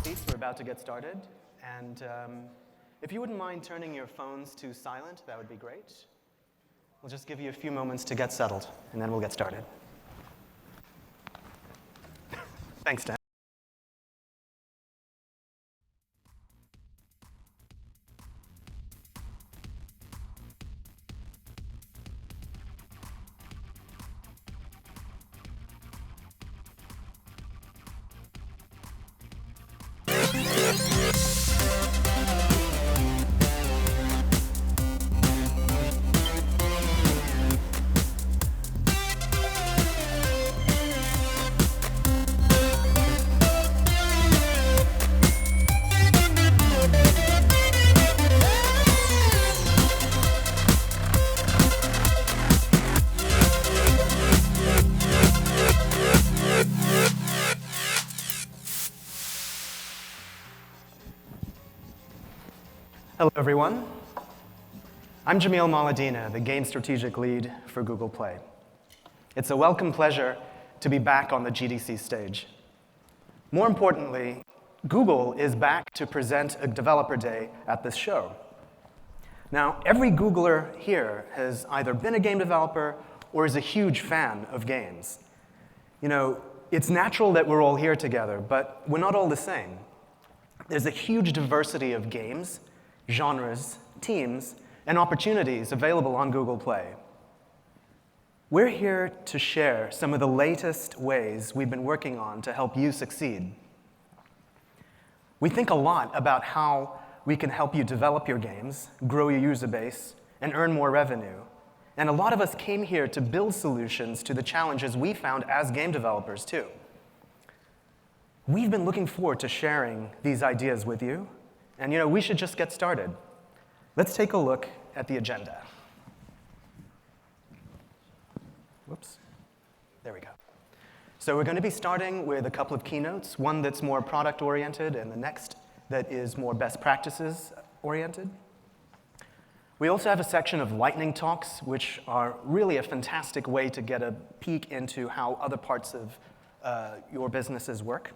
piece. We're about to get started. And if you wouldn't mind turning your phones to silent, that would be great. We'll just give you a few moments to get settled, and then we'll get started. Thanks, Dan. Hello, everyone. I'm Jamil Maladina, the Game Strategic Lead for Google Play. It's a welcome pleasure to be back on the GDC stage. More importantly, Google is back to present a Developer Day at this show. Now, every Googler here has either been a game developer or is a huge fan of games. You know, it's natural that we're all here together, but we're not all the same. There's a huge diversity of games, genres, teams, and opportunities available on Google Play. We're here to share some of the latest ways we've been working on to help you succeed. We think a lot about how we can help you develop your games, grow your user base, and earn more revenue. And a lot of us came here to build solutions to the challenges we found as game developers, too. We've been looking forward to sharing these ideas with you. And you know, we should just get started. Let's take a look at the agenda. Whoops. There we go. So we're going to be starting with a couple of keynotes, one that's more product-oriented and the next that is more best practices-oriented. We also have a section of lightning talks, which are really a fantastic way to get a peek into how other parts of your businesses work.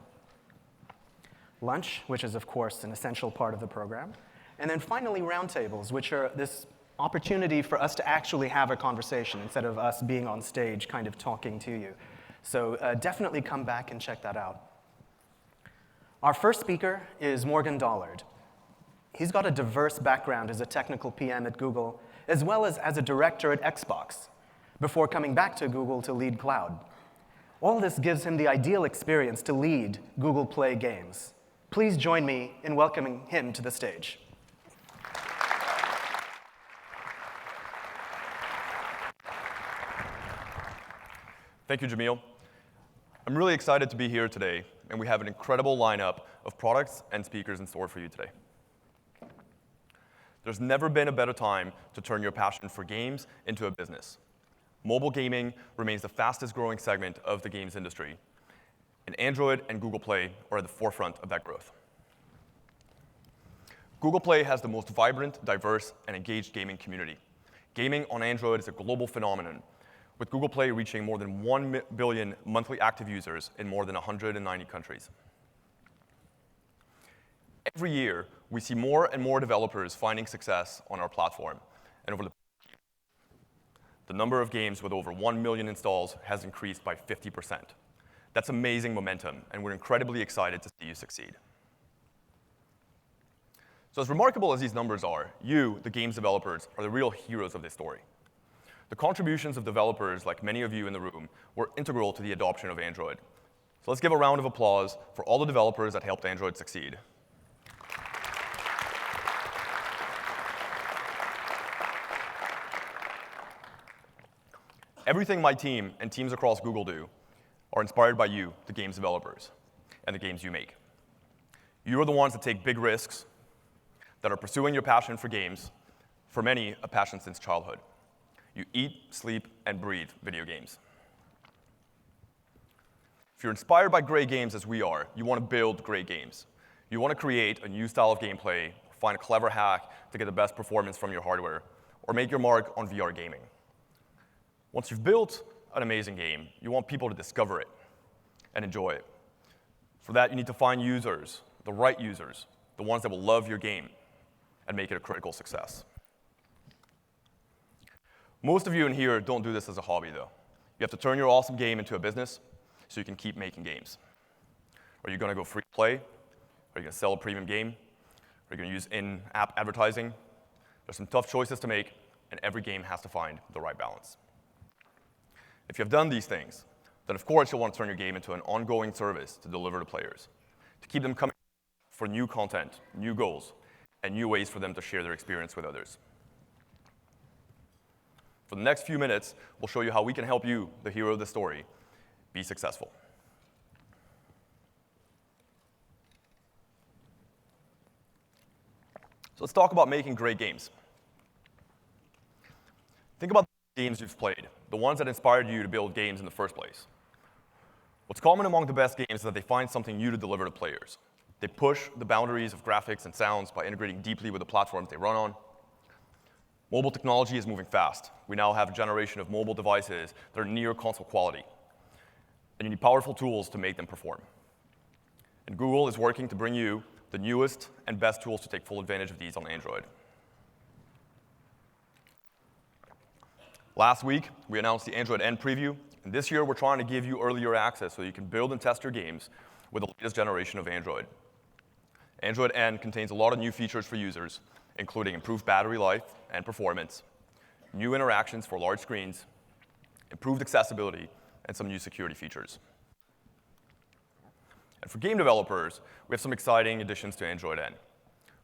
Lunch, which is, of course, an essential part of the program. And then finally, roundtables, which are this opportunity for us to actually have a conversation instead of us being on stage kind of talking to you. So definitely come back and check that out. Our first speaker is Morgan Dollard. He's got a diverse background as a technical PM at Google, as well as a director at Xbox, before coming back to Google to lead cloud. All this gives him the ideal experience to lead Google Play games. Please join me in welcoming him to the stage. Thank you, Jamil. I'm really excited to be here today, and we have an incredible lineup of products and speakers in store for you today. There's never been a better time to turn your passion for games into a business. Mobile gaming remains the fastest growing segment of the games industry, and Android and Google Play are at the forefront of that growth. Google Play has the most vibrant, diverse, and engaged gaming community. Gaming on Android is a global phenomenon, with Google Play reaching more than 1 billion monthly active users in more than 190 countries. Every year, we see more and more developers finding success on our platform, and over the number of games with over 1 million installs has increased by 50%. That's amazing momentum, and we're incredibly excited to see you succeed. So as remarkable as these numbers are, you, the games developers, are the real heroes of this story. The contributions of developers, like many of you in the room, were integral to the adoption of Android. So let's give a round of applause for all the developers that helped Android succeed. Everything my team and teams across Google do are inspired by you, the games developers, and the games you make. You are the ones that take big risks, that are pursuing your passion for games, for many, a passion since childhood. You eat, sleep, and breathe video games. If you're inspired by great games as we are, you want to build great games. You want to create a new style of gameplay, find a clever hack to get the best performance from your hardware, or make your mark on VR gaming. Once you've built an amazing game, you want people to discover it and enjoy it. For that, you need to find users the right users, the ones that will love your game and make it a critical success. Most of you in here don't do this as a hobby, though. You have to turn your awesome game into a business so you can keep making games. Are you going to go free to play? Are you going to sell a premium game? Are you going to use in-app advertising? There's some tough choices to make, and every game has to find the right balance. If you have done these things, then of course you'll want to turn your game into an ongoing service to deliver to players, to keep them coming for new content, new goals, and new ways for them to share their experience with others. For the next few minutes, we'll show you how we can help you, the hero of the story, be successful. So let's talk about making great games. Think about the games you've played, the ones that inspired you to build games in the first place. What's common among the best games is that they find something new to deliver to players. They push the boundaries of graphics and sounds by integrating deeply with the platforms they run on. Mobile technology is moving fast. We now have a generation of mobile devices that are near console quality, and you need powerful tools to make them perform. And Google is working to bring you the newest and best tools to take full advantage of these on Android. Last week, we announced the Android N preview, and this year we're trying to give you earlier access so you can build and test your games with the latest generation of Android. Android N contains a lot of new features for users, including improved battery life and performance, new interactions for large screens, improved accessibility, and some new security features. And for game developers, we have some exciting additions to Android N.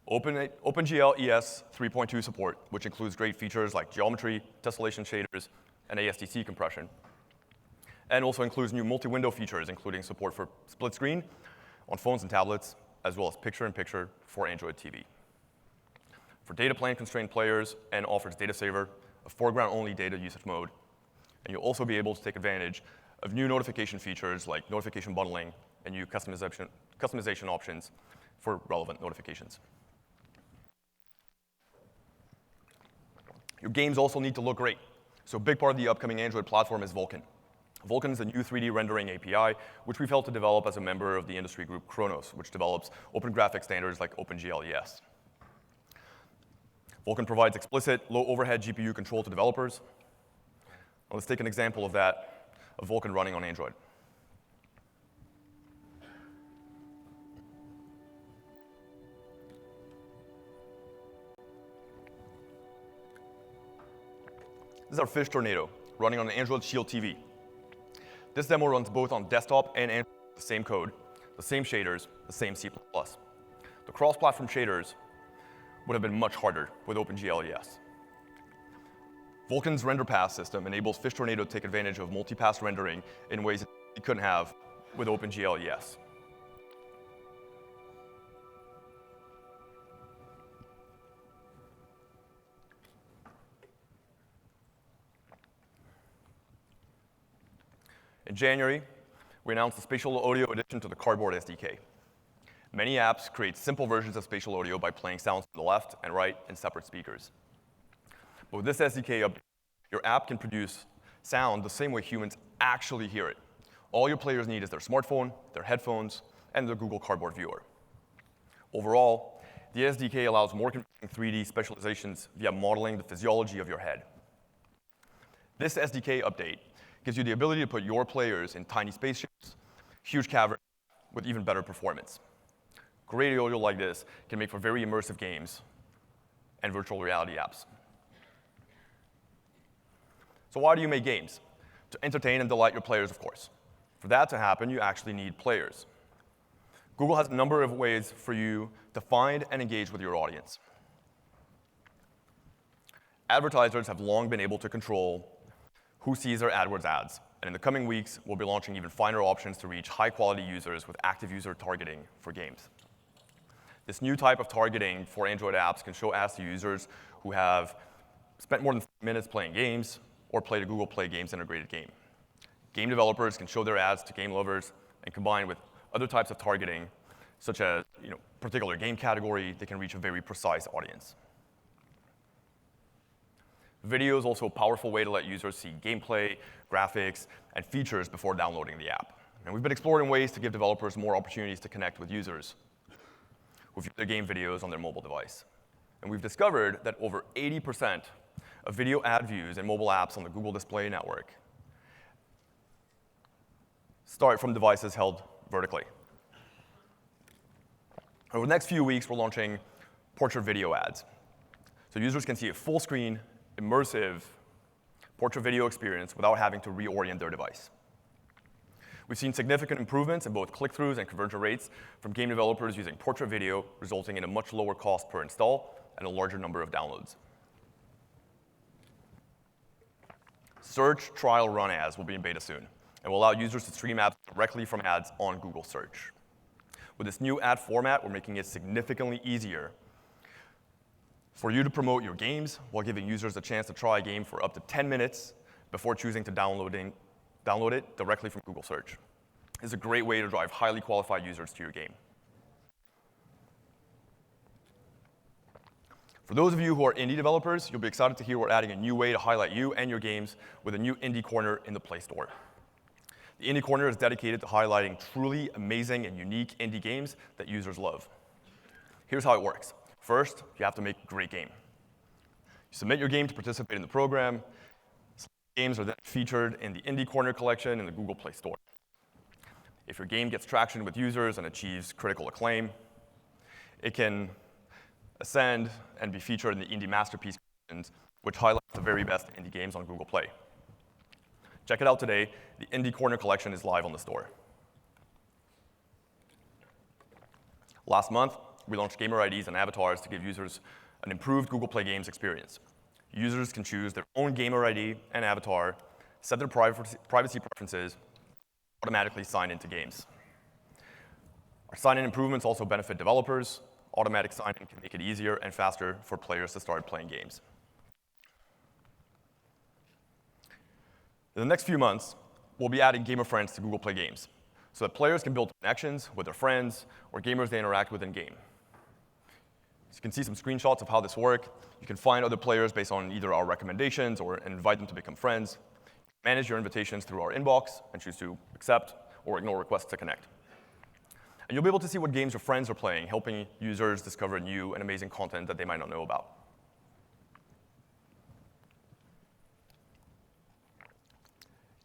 OpenGL ES 3.2 support, which includes great features like geometry, tessellation shaders, and ASTC compression. And also includes new multi-window features, including support for split screen on phones and tablets, as well as picture-in-picture for Android TV. For data plan-constrained players, N offers Data Saver, a foreground-only data usage mode, and you'll also be able to take advantage of new notification features like notification bundling and new customization options for relevant notifications. Your games also need to look great. So a big part of the upcoming Android platform is Vulkan. Vulkan is a new 3D rendering API, which we've helped to develop as a member of the industry group Khronos, which develops open graphic standards like OpenGL ES. Vulkan provides explicit, low-overhead GPU control to developers. Now let's take an example of that, of Vulkan running on Android. This is our Fish Tornado, running on an Android Shield TV. This demo runs both on desktop and Android with the same code, the same shaders, the same C++. The cross-platform shaders would have been much harder with OpenGL ES. Vulkan's render pass system enables Fish Tornado to take advantage of multi-pass rendering in ways it couldn't have with OpenGL ES. In January, we announced the spatial audio addition to the Cardboard SDK. Many apps create simple versions of spatial audio by playing sounds to the left and right in separate speakers. But with this SDK update, your app can produce sound the same way humans actually hear it. All your players need is their smartphone, their headphones, and the Google Cardboard viewer. Overall, the SDK allows more convincing 3D specializations via modeling the physiology of your head. This SDK update gives you the ability to put your players in tiny spaceships, huge caverns, with even better performance. Great audio like this can make for very immersive games and virtual reality apps. So why do you make games? To entertain and delight your players, of course. For that to happen, you actually need players. Google has a number of ways for you to find and engage with your audience. Advertisers have long been able to control who sees their AdWords ads, and in the coming weeks, we'll be launching even finer options to reach high-quality users with active user targeting for games. This new type of targeting for Android apps can show ads to users who have spent more than 5 minutes playing games or played a Google Play Games integrated game. Game developers can show their ads to game lovers, and combined with other types of targeting, such as particular game category, they can reach a very precise audience. Video is also a powerful way to let users see gameplay, graphics, and features before downloading the app. And we've been exploring ways to give developers more opportunities to connect with users. with their game videos on their mobile device. And we've discovered that over 80% of video ad views in mobile apps on the Google Display Network start from devices held vertically. Over the next few weeks, we're launching portrait video ads. So users can see a full-screen, immersive portrait video experience without having to reorient their device. We've seen significant improvements in both click-throughs and conversion rates from game developers using portrait video, resulting in a much lower cost per install and a larger number of downloads. Search trial run ads will be in beta soon and will allow users to stream apps directly from ads on Google Search. With this new ad format, we're making it significantly easier for you to promote your games while giving users a chance to try a game for up to 10 minutes before choosing to download it directly from Google Search. It's a great way to drive highly qualified users to your game. For those of you who are indie developers, you'll be excited to hear we're adding a new way to highlight you and your games with a new Indie Corner in the Play Store. The Indie Corner is dedicated to highlighting truly amazing and unique indie games that users love. Here's how it works. First, you have to make a great game. You submit your game to participate in the program. Games are then featured in the Indie Corner collection in the Google Play Store. If your game gets traction with users and achieves critical acclaim, it can ascend and be featured in the Indie Masterpiece collections, which highlights the very best indie games on Google Play. Check it out today. The Indie Corner collection is live on the store. Last month, we launched gamer IDs and avatars to give users an improved Google Play Games experience. Users can choose their own gamer ID and avatar, set their privacy preferences, automatically sign into games. Our sign-in improvements also benefit developers. Automatic sign-in can make it easier and faster for players to start playing games. In the next few months, we'll be adding gamer friends to Google Play Games so that players can build connections with their friends or gamers they interact with in-game. So you can see some screenshots of how this works. You can find other players based on either our recommendations or invite them to become friends. Manage your invitations through our inbox and choose to accept or ignore requests to connect. And you'll be able to see what games your friends are playing, helping users discover new and amazing content that they might not know about.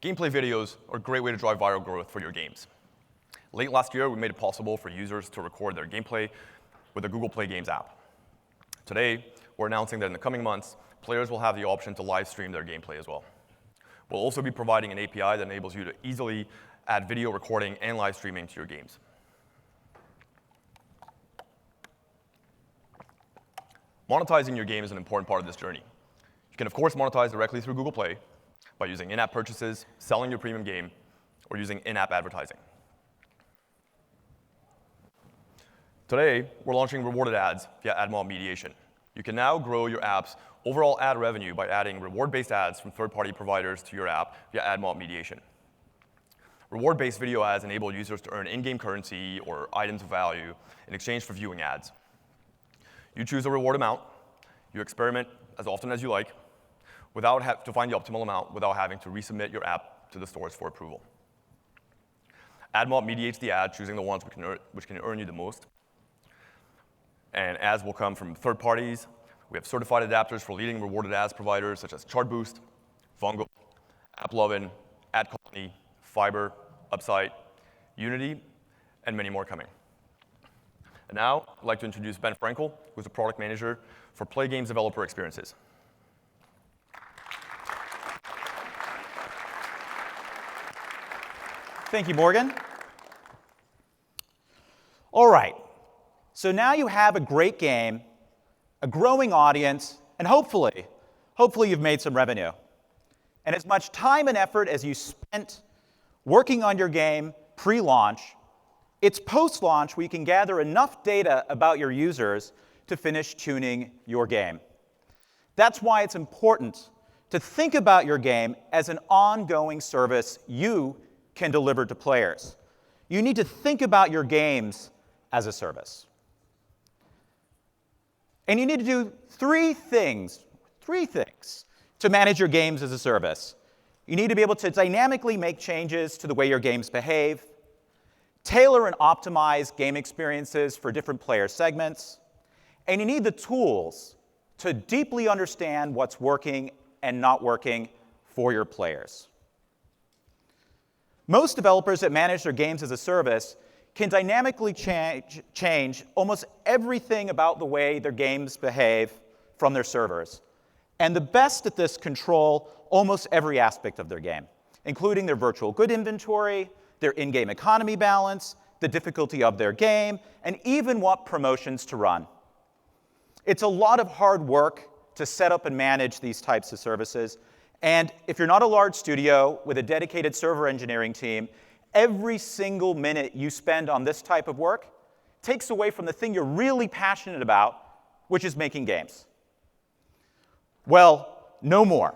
Gameplay videos are a great way to drive viral growth for your games. Late last year, we made it possible for users to record their gameplay with the Google Play Games app. Today, we're announcing that in the coming months, players will have the option to live stream their gameplay as well. We'll also be providing an API that enables you to easily add video recording and live streaming to your games. Monetizing your game is an important part of this journey. You can, of course, monetize directly through Google Play by using in-app purchases, selling your premium game, or using in-app advertising. Today, we're launching rewarded ads via ad mob mediation. You can now grow your app's overall ad revenue by adding reward-based ads from third-party providers to your app via ad mob mediation. Reward-based video ads enable users to earn in-game currency or items of value in exchange for viewing ads. You choose a reward amount. You experiment as often as you like to find the optimal amount without having to resubmit your app to the stores for approval. AdMob mediates the ad, choosing the ones which can earn you the most. And ads will come from third parties. We have certified adapters for leading rewarded ads providers such as Chartboost, Vongo, AppLovin, AdColony, Fiverr, Upside, Unity, and many more coming. And now, I'd like to introduce Ben Frankel, who's a product manager for Play Games Developer Experiences. Thank you, Morgan. All right, so now you have a great game, a growing audience, and hopefully you've made some revenue. And as much time and effort as you spent working on your game pre-launch, it's post-launch where you can gather enough data about your users to finish tuning your game. That's why it's important to think about your game as an ongoing service you can deliver to players. You need to think about your games as a service. And you need to do three things to manage your games as a service. You need to be able to dynamically make changes to the way your games behave, tailor and optimize game experiences for different player segments, and you need the tools to deeply understand what's working and not working for your players. Most developers that manage their games as a service can dynamically change almost everything about the way their games behave from their servers. And the best at this control almost every aspect of their game, including their virtual good inventory, their in-game economy balance, the difficulty of their game, and even what promotions to run. It's a lot of hard work to set up and manage these types of services. And if you're not a large studio with a dedicated server engineering team, every single minute you spend on this type of work takes away from the thing you're really passionate about, which is making games. Well, no more.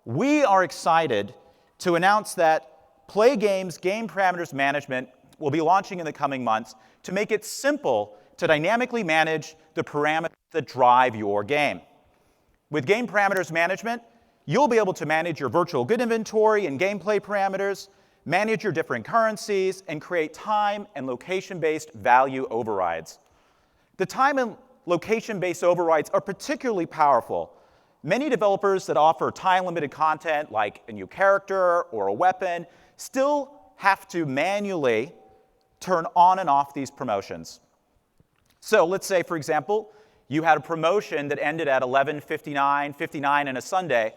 We are excited to announce that Play Games Game Parameters Management will be launching in the coming months to make it simple to dynamically manage the parameters that drive your game. With Game Parameters Management, you'll be able to manage your virtual good inventory and gameplay parameters, manage your different currencies, and create time and location-based value overrides. The time and location-based overrides are particularly powerful. Many developers that offer time-limited content, like a new character or a weapon, still have to manually turn on and off these promotions. So let's say, for example, you had a promotion that ended at 11:59 on a Sunday.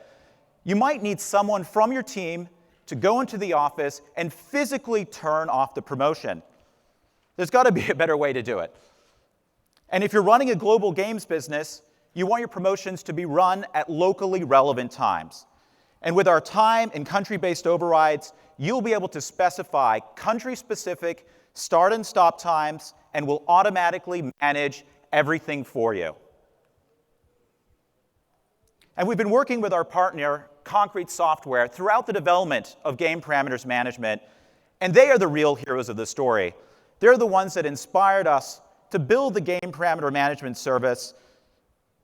You might need someone from your team to go into the office and physically turn off the promotion. There's got to be a better way to do it. And if you're running a global games business, you want your promotions to be run at locally relevant times. And with our time and country-based overrides, you'll be able to specify country-specific start and stop times, and will automatically manage everything for you. And we've been working with our partner, Concrete Software, throughout the development of Game Parameters Management, and they are the real heroes of the story. They're the ones that inspired us to build the Game Parameter Management service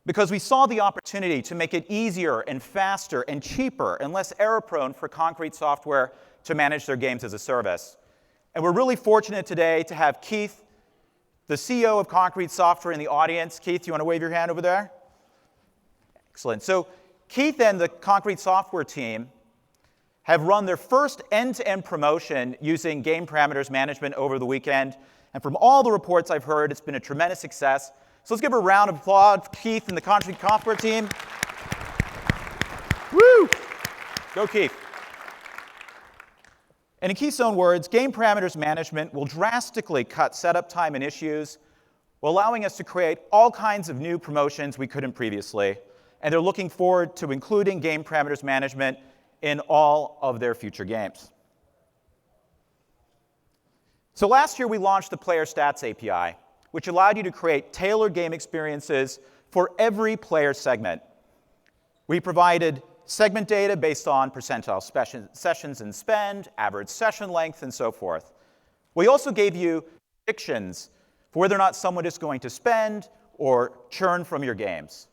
because we saw the opportunity to make it easier and faster and cheaper and less error-prone for Concrete Software to manage their games as a service. And we're really fortunate today to have Keith, the CEO of Concrete Software, in the audience. Keith, you want to wave your hand over there? Excellent. So Keith and the Concrete Software team have run their first end-to-end promotion using Game Parameters Management over the weekend. And from all the reports I've heard, it's been a tremendous success. So let's give a round of applause for Keith and the Concrete Software team. Woo! Go, Keith. And in Keith's own words, Game Parameters Management will drastically cut setup time and issues, while allowing us to create all kinds of new promotions we couldn't previously. And they're looking forward to including Game Parameters Management in all of their future games. So last year, we launched the Player Stats API, which allowed you to create tailored game experiences for every player segment. We provided segment data based on percentile sessions and spend, average session length, and so forth. We also gave you predictions for whether or not someone is going to spend or churn from your games.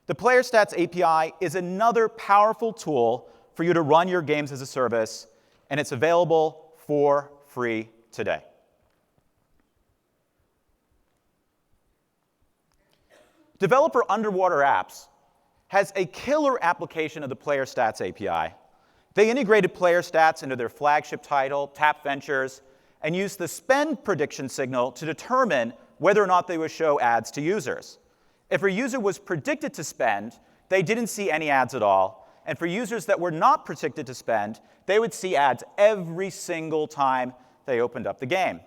The Player Stats API is another powerful tool for you to run your games as a service, and it's available for free today. Developer Underwater Apps has a killer application of the Player Stats API. They integrated Player Stats into their flagship title, Tap Ventures, and used the spend prediction signal to determine whether or not they would show ads to users. If a user was predicted to spend, they didn't see any ads at all. And for users that were not predicted to spend, they would see ads every single time they opened up the game.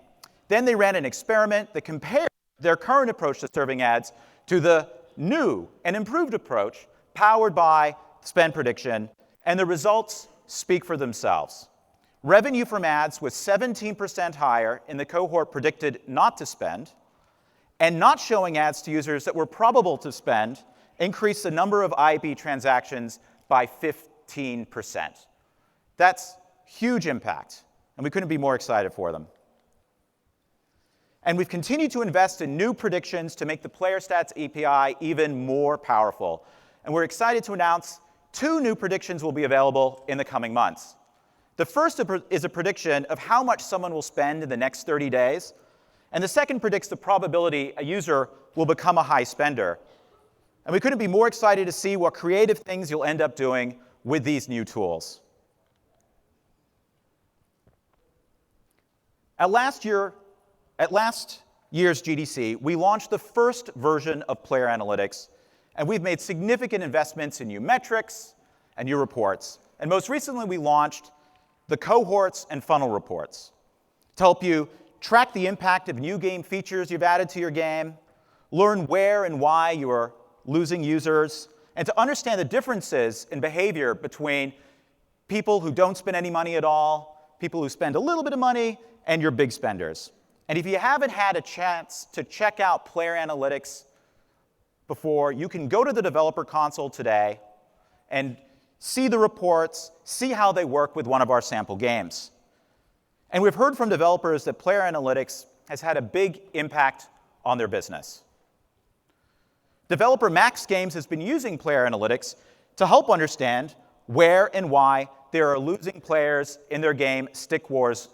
Then they ran an experiment that compared their current approach to serving ads to the new and improved approach powered by spend prediction, and the results speak for themselves. Revenue from ads was 17% higher in the cohort predicted not to spend, and not showing ads to users that were probable to spend increased the number of IAB transactions by 15%. That's huge impact, and we couldn't be more excited for them. And we've continued to invest in new predictions to make the Player Stats API even more powerful. And we're excited to announce 2 new predictions will be available in the coming months. The first is a prediction of how much someone will spend in the next 30 days, and the second predicts the probability a user will become a high spender. And we couldn't be more excited to see what creative things you'll end up doing with these new tools. At last year's GDC, we launched the first version of Player Analytics, and we've made significant investments in new metrics and new reports. And most recently, we launched the cohorts and funnel reports to help you track the impact of new game features you've added to your game, learn where and why you are losing users, and to understand the differences in behavior between people who don't spend any money at all, people who spend a little bit of money, and your big spenders. And if you haven't had a chance to check out Player Analytics before, you can go to the developer console today and see the reports, see how they work with one of our sample games. And we've heard from developers that Player Analytics has had a big impact on their business. Developer Max Games has been using Player Analytics to help understand where and why there are losing players in their game Stick Wars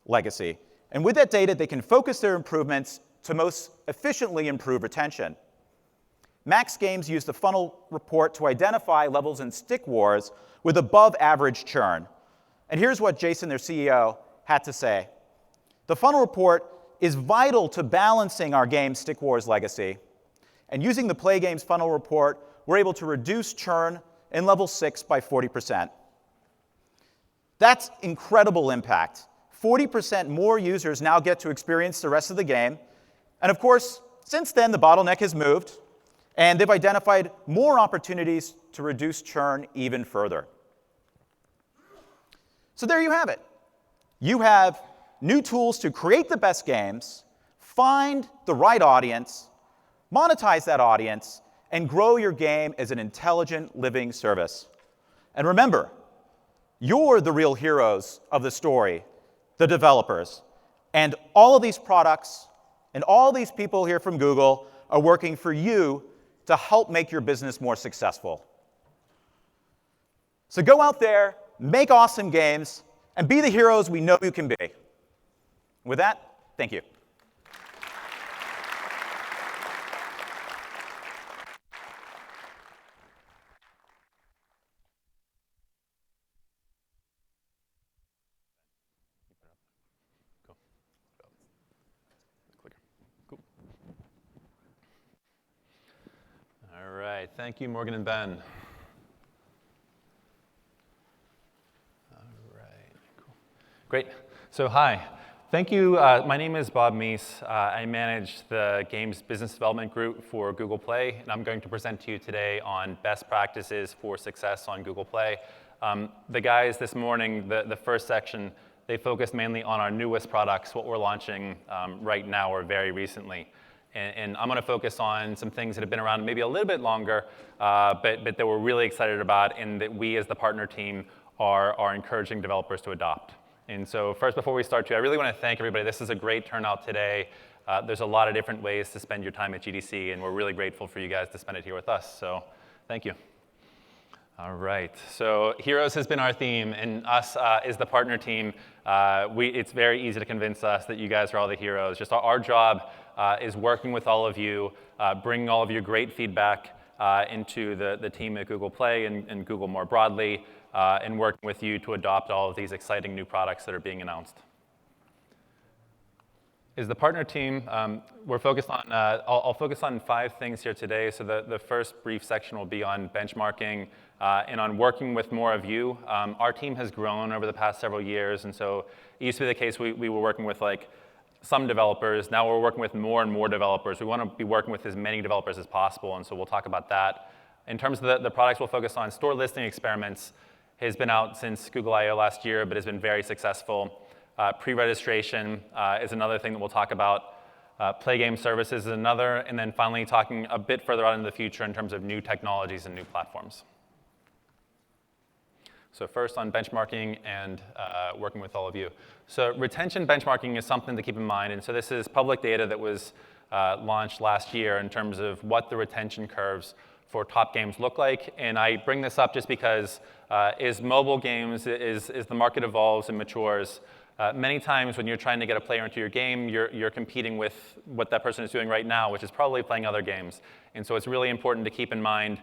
Legacy. And with that data, they can focus their improvements to most efficiently improve retention. Max Games used the funnel report to identify levels in Stick Wars with above-average churn. And here's what Jason, their CEO, had to say. The funnel report is vital to balancing our game Stick Wars Legacy. And using the Play Games funnel report, we're able to reduce churn in level 6 by 40%. That's incredible impact. 40% more users now get to experience the rest of the game. And of course, since then, the bottleneck has moved, and they've identified more opportunities to reduce churn even further. So there you have it. You have new tools to create the best games, find the right audience, monetize that audience, and grow your game as an intelligent living service. And remember, you're the real heroes of the story, the developers. And all of these products and all these people here from Google are working for you to help make your business more successful. So go out there, make awesome games, and be the heroes we know you can be. With that, thank you. All right, thank you, Morgan and Ben. All right, cool. Great. So hi, thank you. My name is Bob Meese. I manage the games business development group for Google Play, and I'm going to present to you today on best practices for success on Google Play. The guys this morning, the first section, they focused mainly on our newest products, what we're launching right now or very recently. And I'm going to focus on some things that have been around maybe a little bit longer, but that we're really excited about and that we as the partner team are encouraging developers to adopt. And so first, before we start, I really want to thank everybody. This is a great turnout today. There's a lot of different ways to spend your time at GDC, and we're really grateful for you guys to spend it here with us. So thank you. All right, so Heroes has been our theme, and us is the partner team. It's very easy to convince us that you guys are all the heroes. Just our job is working with all of you, bringing all of your great feedback into the team at Google Play and Google more broadly, and working with you to adopt all of these exciting new products that are being announced. Is the partner team, we're focused on, I'll focus on 5 things here today. So the first brief section will be on benchmarking and on working with more of you. Our team has grown over the past several years, and so it used to be the case we were working with like some developers. Now we're working with more and more developers. We want to be working with as many developers as possible, and so we'll talk about that. In terms of the products we'll focus on, store listing experiments has been out since Google I/O last year, but has been very successful. Pre-registration is another thing that we'll talk about. Play game services is another, and then finally talking a bit further out into the future in terms of new technologies and new platforms. So first on benchmarking and working with all of you. So retention benchmarking is something to keep in mind, and so this is public data that was launched last year in terms of what the retention curves for top games look like. And I bring this up just because as mobile games, as the market evolves and matures, many times when you're trying to get a player into your game, you're competing with what that person is doing right now, which is probably playing other games. And so it's really important to keep in mind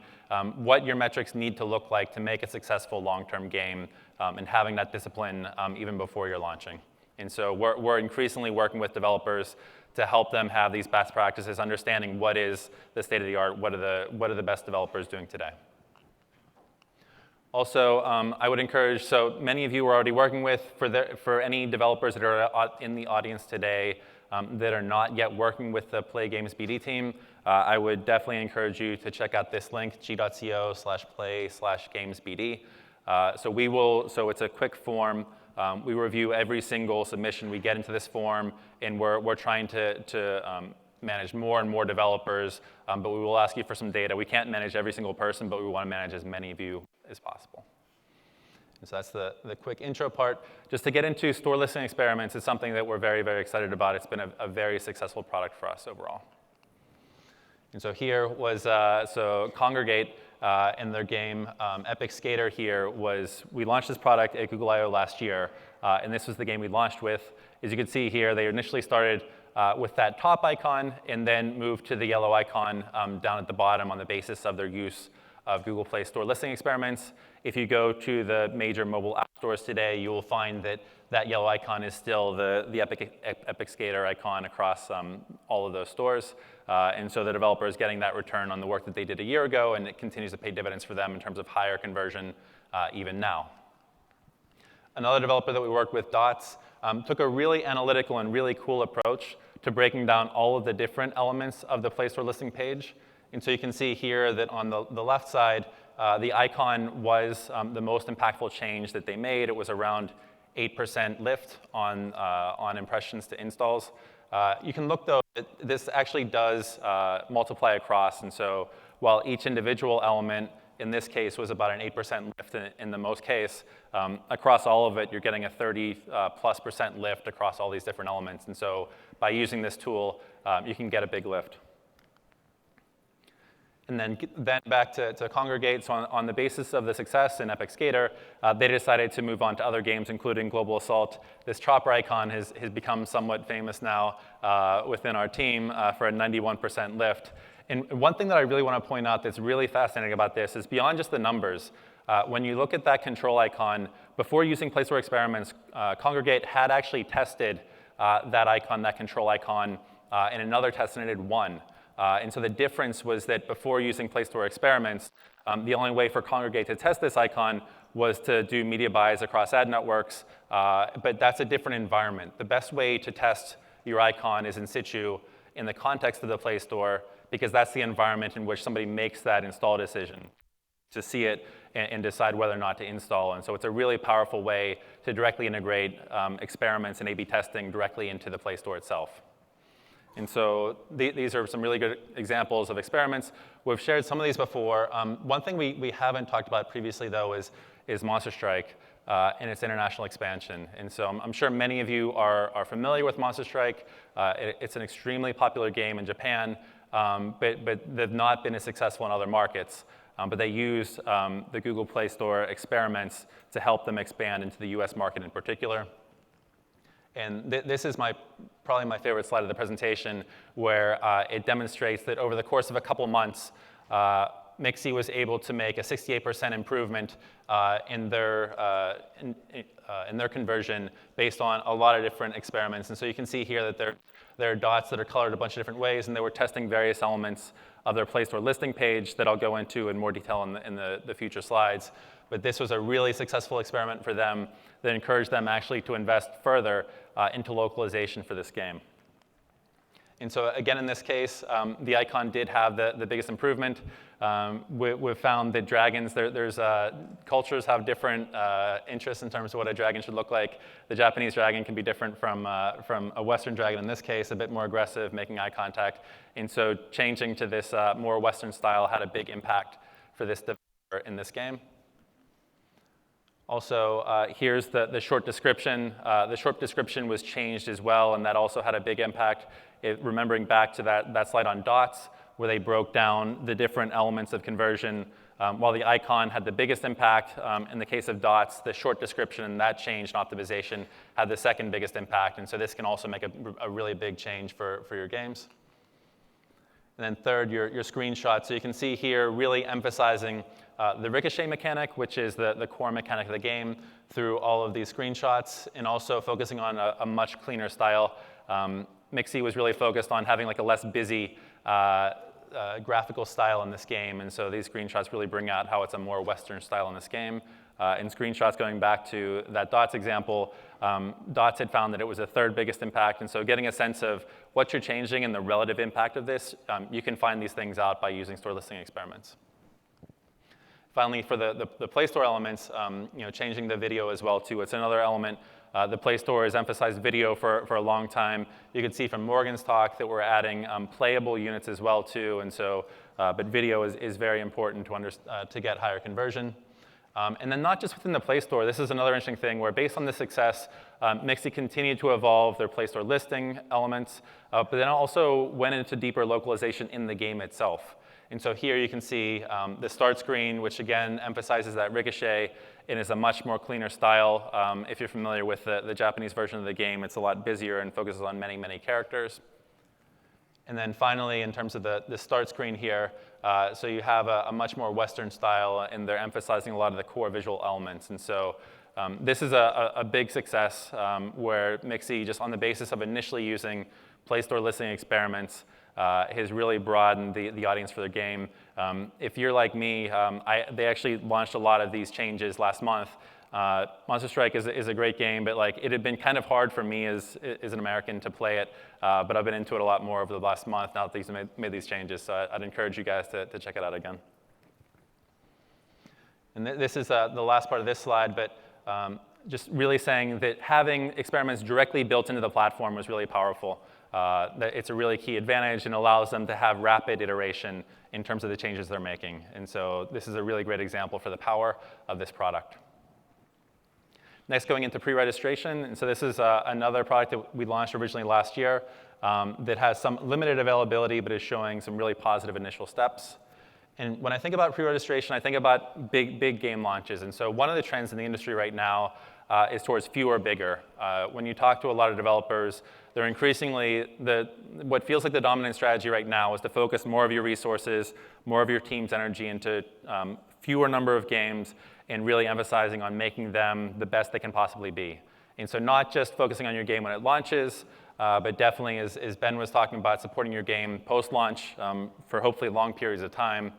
what your metrics need to look like to make a successful long-term game, and having that discipline even before you're launching. And so we're increasingly working with developers to help them have these best practices, understanding what is the state of the art, what are the best developers doing today. Also, I would encourage, so many of you are already working with, for any developers that are in the audience today that are not yet working with the Play Games BD team, I would definitely encourage you to check out this link, g.co/play/gamesbd. So it's a quick form. We review every single submission we get into this form, and we're trying to manage more and more developers, but we will ask you for some data. We can't manage every single person, but we want to manage as many of you as possible. And so that's the quick intro part. Just to get into store listing experiments is something that we're very, very excited about. It's been a very successful product for us overall. And so here was, so Congregate and their game Epic Skater here was, we launched this product at Google I/O last year, and this was the game we launched with. As you can see here, they initially started with that top icon and then moved to the yellow icon down at the bottom on the basis of their use of Google Play Store listing experiments. If you go to the major mobile app stores today, you will find that that yellow icon is still the Epic Skater icon across all of those stores. And so the developer is getting that return on the work that they did a year ago, and it continues to pay dividends for them in terms of higher conversion even now. Another developer that we worked with, Dots, took a really analytical and really cool approach to breaking down all of the different elements of the Play Store listing page. And so you can see here that on the left side, the icon was the most impactful change that they made. It was around 8% lift on impressions to installs. You can look, though, this actually does multiply across. And so while each individual element in this case was about an 8% lift in the most case, across all of it, you're getting a 30+% lift across all these different elements. And so by using this tool, you can get a big lift. And then back to Congregate. So on the basis of the success in Epic Skater, they decided to move on to other games, including Global Assault. This chopper icon has become somewhat famous now within our team for a 91% lift. And one thing that I really want to point out that's really fascinating about this is beyond just the numbers. When you look at that control icon, before using Play Store experiments, Congregate had actually tested that icon, that control icon, in another test, and it had won. And so the difference was that before using Play Store experiments, the only way for Congregate to test this icon was to do media buys across ad networks, but that's a different environment. The best way to test your icon is in situ in the context of the Play Store, because that's the environment in which somebody makes that install decision, to see it and decide whether or not to install. And so it's a really powerful way to directly integrate experiments and A/B testing directly into the Play Store itself. And so these are some really good examples of experiments. We've shared some of these before. One thing we haven't talked about previously, though, is Monster Strike and its international expansion. And so I'm sure many of you are familiar with Monster Strike. It's an extremely popular game in Japan, but they've not been as successful in other markets. But they use the Google Play Store experiments to help them expand into the US market in particular. And this is probably my favorite slide of the presentation, where it demonstrates that over the course of a couple months, Mixi was able to make a 68% improvement in their conversion based on a lot of different experiments. And so you can see here that there are dots that are colored a bunch of different ways, and they were testing various elements of their Play Store listing page that I'll go into in more detail in the future slides. But this was a really successful experiment for them that encouraged them actually to invest further into localization for this game. And so again, in this case, the icon did have the biggest improvement. We've found that dragons, cultures have different interests in terms of what a dragon should look like. The Japanese dragon can be different from a Western dragon in this case, a bit more aggressive, making eye contact. And so changing to this more Western style had a big impact for this developer in this game. Also, here's the short description. The short description was changed as well, and that also had a big impact. Remembering back to that slide on dots, where they broke down the different elements of conversion. While the icon had the biggest impact, in the case of dots, the short description, that change in optimization had the second biggest impact. And so this can also make a really big change for your games. And then third, your screenshot. So you can see here really emphasizing the ricochet mechanic, which is the core mechanic of the game, through all of these screenshots, and also focusing on a much cleaner style. Mixi was really focused on having like a less busy graphical style in this game, and so these screenshots really bring out how it's a more Western style in this game. And screenshots, going back to that Dots example, Dots had found that it was the third biggest impact, and so getting a sense of what you're changing and the relative impact of this, you can find these things out by using store listing experiments. Finally, for the Play Store elements, changing the video as well too. It's another element. The Play Store has emphasized video for a long time. You can see from Morgan's talk that we're adding playable units as well too, and so, but video is very important to get higher conversion. And then not just within the Play Store, this is another interesting thing where based on the success, Mixi continued to evolve their Play Store listing elements, but then also went into deeper localization in the game itself. And so here you can see the start screen, which again emphasizes that ricochet and is a much more cleaner style. If you're familiar with the Japanese version of the game, it's a lot busier and focuses on many, many characters. And then finally, in terms of the start screen here, so you have a much more Western style, and they're emphasizing a lot of the core visual elements. And so this is a big success where Mixi, just on the basis of initially using Play Store listing experiments, has really broadened the audience for their game. If you're like me, they actually launched a lot of these changes last month. Monster Strike is a great game, but like it had been kind of hard for me as an American to play it, but I've been into it a lot more over the last month now that these made these changes, so I'd encourage you guys to check it out again. And this is the last part of this slide, but just really saying that having experiments directly built into the platform was really powerful. That it's a really key advantage and allows them to have rapid iteration in terms of the changes they're making. And so this is a really great example for the power of this product. Next, going into pre-registration. And so this is another product that we launched originally last year that has some limited availability, but is showing some really positive initial steps. And when I think about pre-registration, I think about big game launches. And so one of the trends in the industry right now is towards fewer, bigger. When you talk to a lot of developers, they're increasingly, what feels like the dominant strategy right now is to focus more of your resources, more of your team's energy into fewer number of games, and really emphasizing on making them the best they can possibly be. And so not just focusing on your game when it launches, but definitely, as Ben was talking about, supporting your game post-launch for hopefully long periods of time.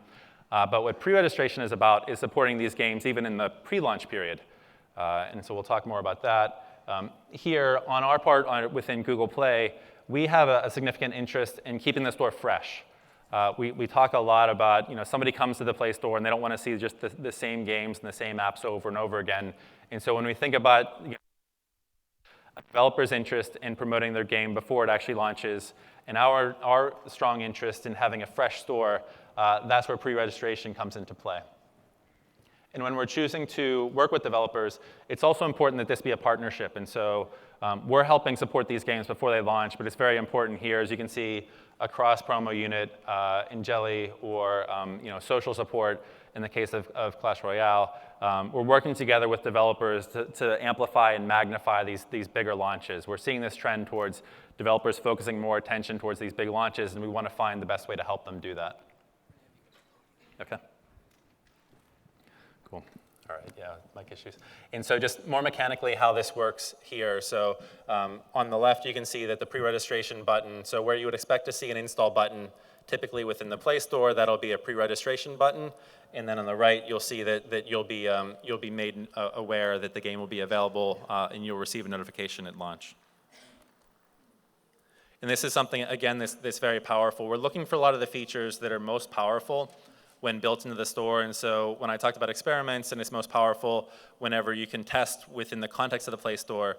But what pre-registration is about is supporting these games even in the pre-launch period. And so we'll talk more about that. Here, on our part within Google Play, we have a significant interest in keeping the store fresh. We talk a lot about, somebody comes to the Play Store and they don't want to see just the same games and the same apps over and over again. And so when we think about a developer's interest in promoting their game before it actually launches, and our strong interest in having a fresh store, that's where pre-registration comes into play. And when we're choosing to work with developers, it's also important that this be a partnership. And so we're helping support these games before they launch, but it's very important here, as you can see, a cross-promo unit in Jelly or social support in the case of Clash Royale. We're working together with developers to amplify and magnify these bigger launches. We're seeing this trend towards developers focusing more attention towards these big launches, and we want to find the best way to help them do that. Okay. Cool. All right, yeah, mic issues. And so just more mechanically how this works here. So on the left, you can see that the pre-registration button, so where you would expect to see an install button, typically within the Play Store, that'll be a pre-registration button. And then on the right, you'll see that you'll be made aware that the game will be available, and you'll receive a notification at launch. And this is something, again, that's very powerful. We're looking for a lot of the features that are most powerful when built into the store. And so when I talked about experiments, and it's most powerful whenever you can test within the context of the Play Store,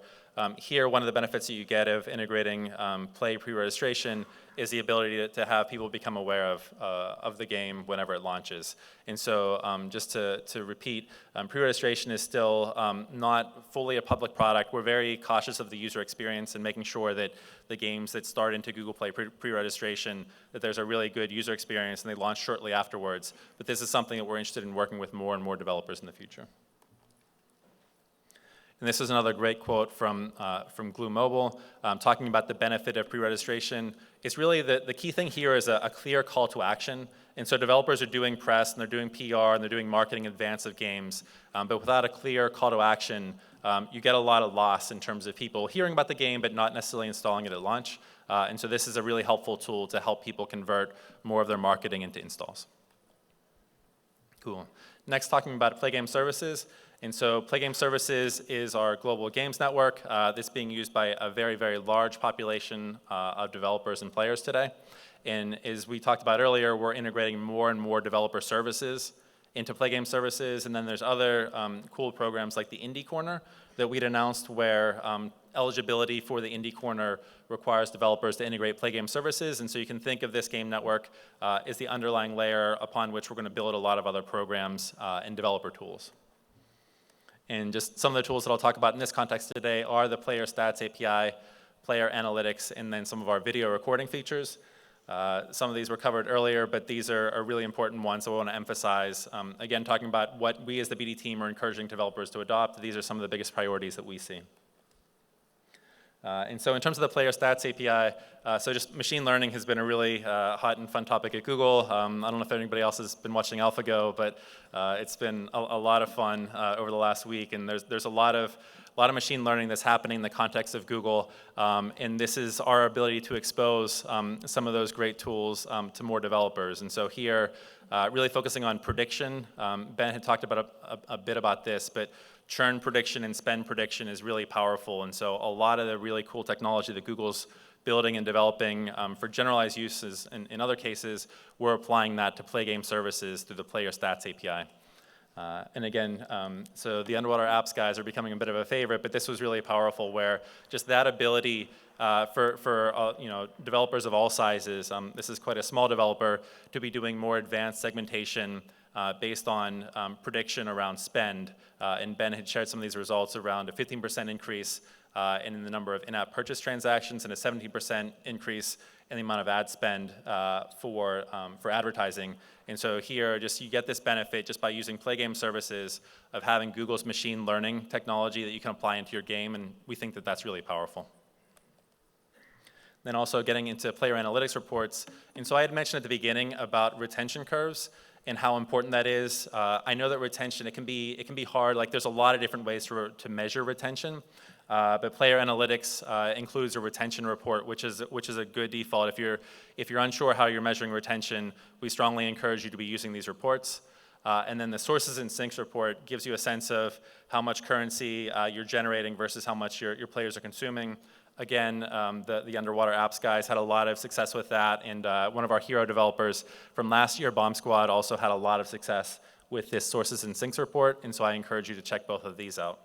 Here, one of the benefits that you get of integrating Play pre-registration is the ability to have people become aware of the game whenever it launches. And so just to repeat, pre-registration is still not fully a public product. We're very cautious of the user experience and making sure that the games that start into Google Play pre-registration, that there's a really good user experience and they launch shortly afterwards. But this is something that we're interested in working with more and more developers in the future. And this is another great quote from Glue Mobile, talking about the benefit of pre-registration. It's really the key thing here is a clear call to action. And so developers are doing press, and they're doing PR, and they're doing marketing in advance of games. But without a clear call to action, you get a lot of loss in terms of people hearing about the game, but not necessarily installing it at launch. And so this is a really helpful tool to help people convert more of their marketing into installs. Cool. Next, talking about Play Game Services. And so Play Game Services is our global games network. This being used by a very, very large population of developers and players today. And as we talked about earlier, we're integrating more and more developer services into Play Game Services. And then there's other cool programs like the Indie Corner that we'd announced where eligibility for the Indie Corner requires developers to integrate Play Game Services. And so you can think of this game network as the underlying layer upon which we're going to build a lot of other programs and developer tools. And just some of the tools that I'll talk about in this context today are the Player Stats API, Player Analytics, and then some of our video recording features. Some of these were covered earlier, but these are really important ones, so I want to emphasize. Again, talking about what we as the BD team are encouraging developers to adopt, these are some of the biggest priorities that we see. And so in terms of the Player Stats API, so just machine learning has been a really hot and fun topic at Google. I don't know if anybody else has been watching AlphaGo, but it's been a lot of fun over the last week, and there's a lot of machine learning that's happening in the context of Google, and this is our ability to expose some of those great tools to more developers. And so here, really focusing on prediction. Ben had talked about a bit about this, but churn prediction and spend prediction is really powerful. And so a lot of the really cool technology that Google's building and developing for generalized uses, and in other cases, we're applying that to Play Game Services through the Player Stats API. And again, so the underwater apps guys are becoming a bit of a favorite, but this was really powerful where just that ability for developers of all sizes, this is quite a small developer, to be doing more advanced segmentation based on prediction around spend. And Ben had shared some of these results around a 15% increase in the number of in-app purchase transactions and a 17% increase in the amount of ad spend for advertising. And so here, just you get this benefit just by using Play Game Services of having Google's machine learning technology that you can apply into your game, and we think that that's really powerful. Then also getting into player analytics reports. And so I had mentioned at the beginning about retention curves and how important that is. I know that retention, it can be hard. Like there's a lot of different ways to measure retention. But player analytics includes a retention report, which is a good default. If you're unsure how you're measuring retention, we strongly encourage you to be using these reports. And then the sources and sinks report gives you a sense of how much currency you're generating versus how much your players are consuming. Again, the underwater apps guys had a lot of success with that, and one of our hero developers from last year, Bomb Squad, also had a lot of success with this sources and sinks report, and so I encourage you to check both of these out.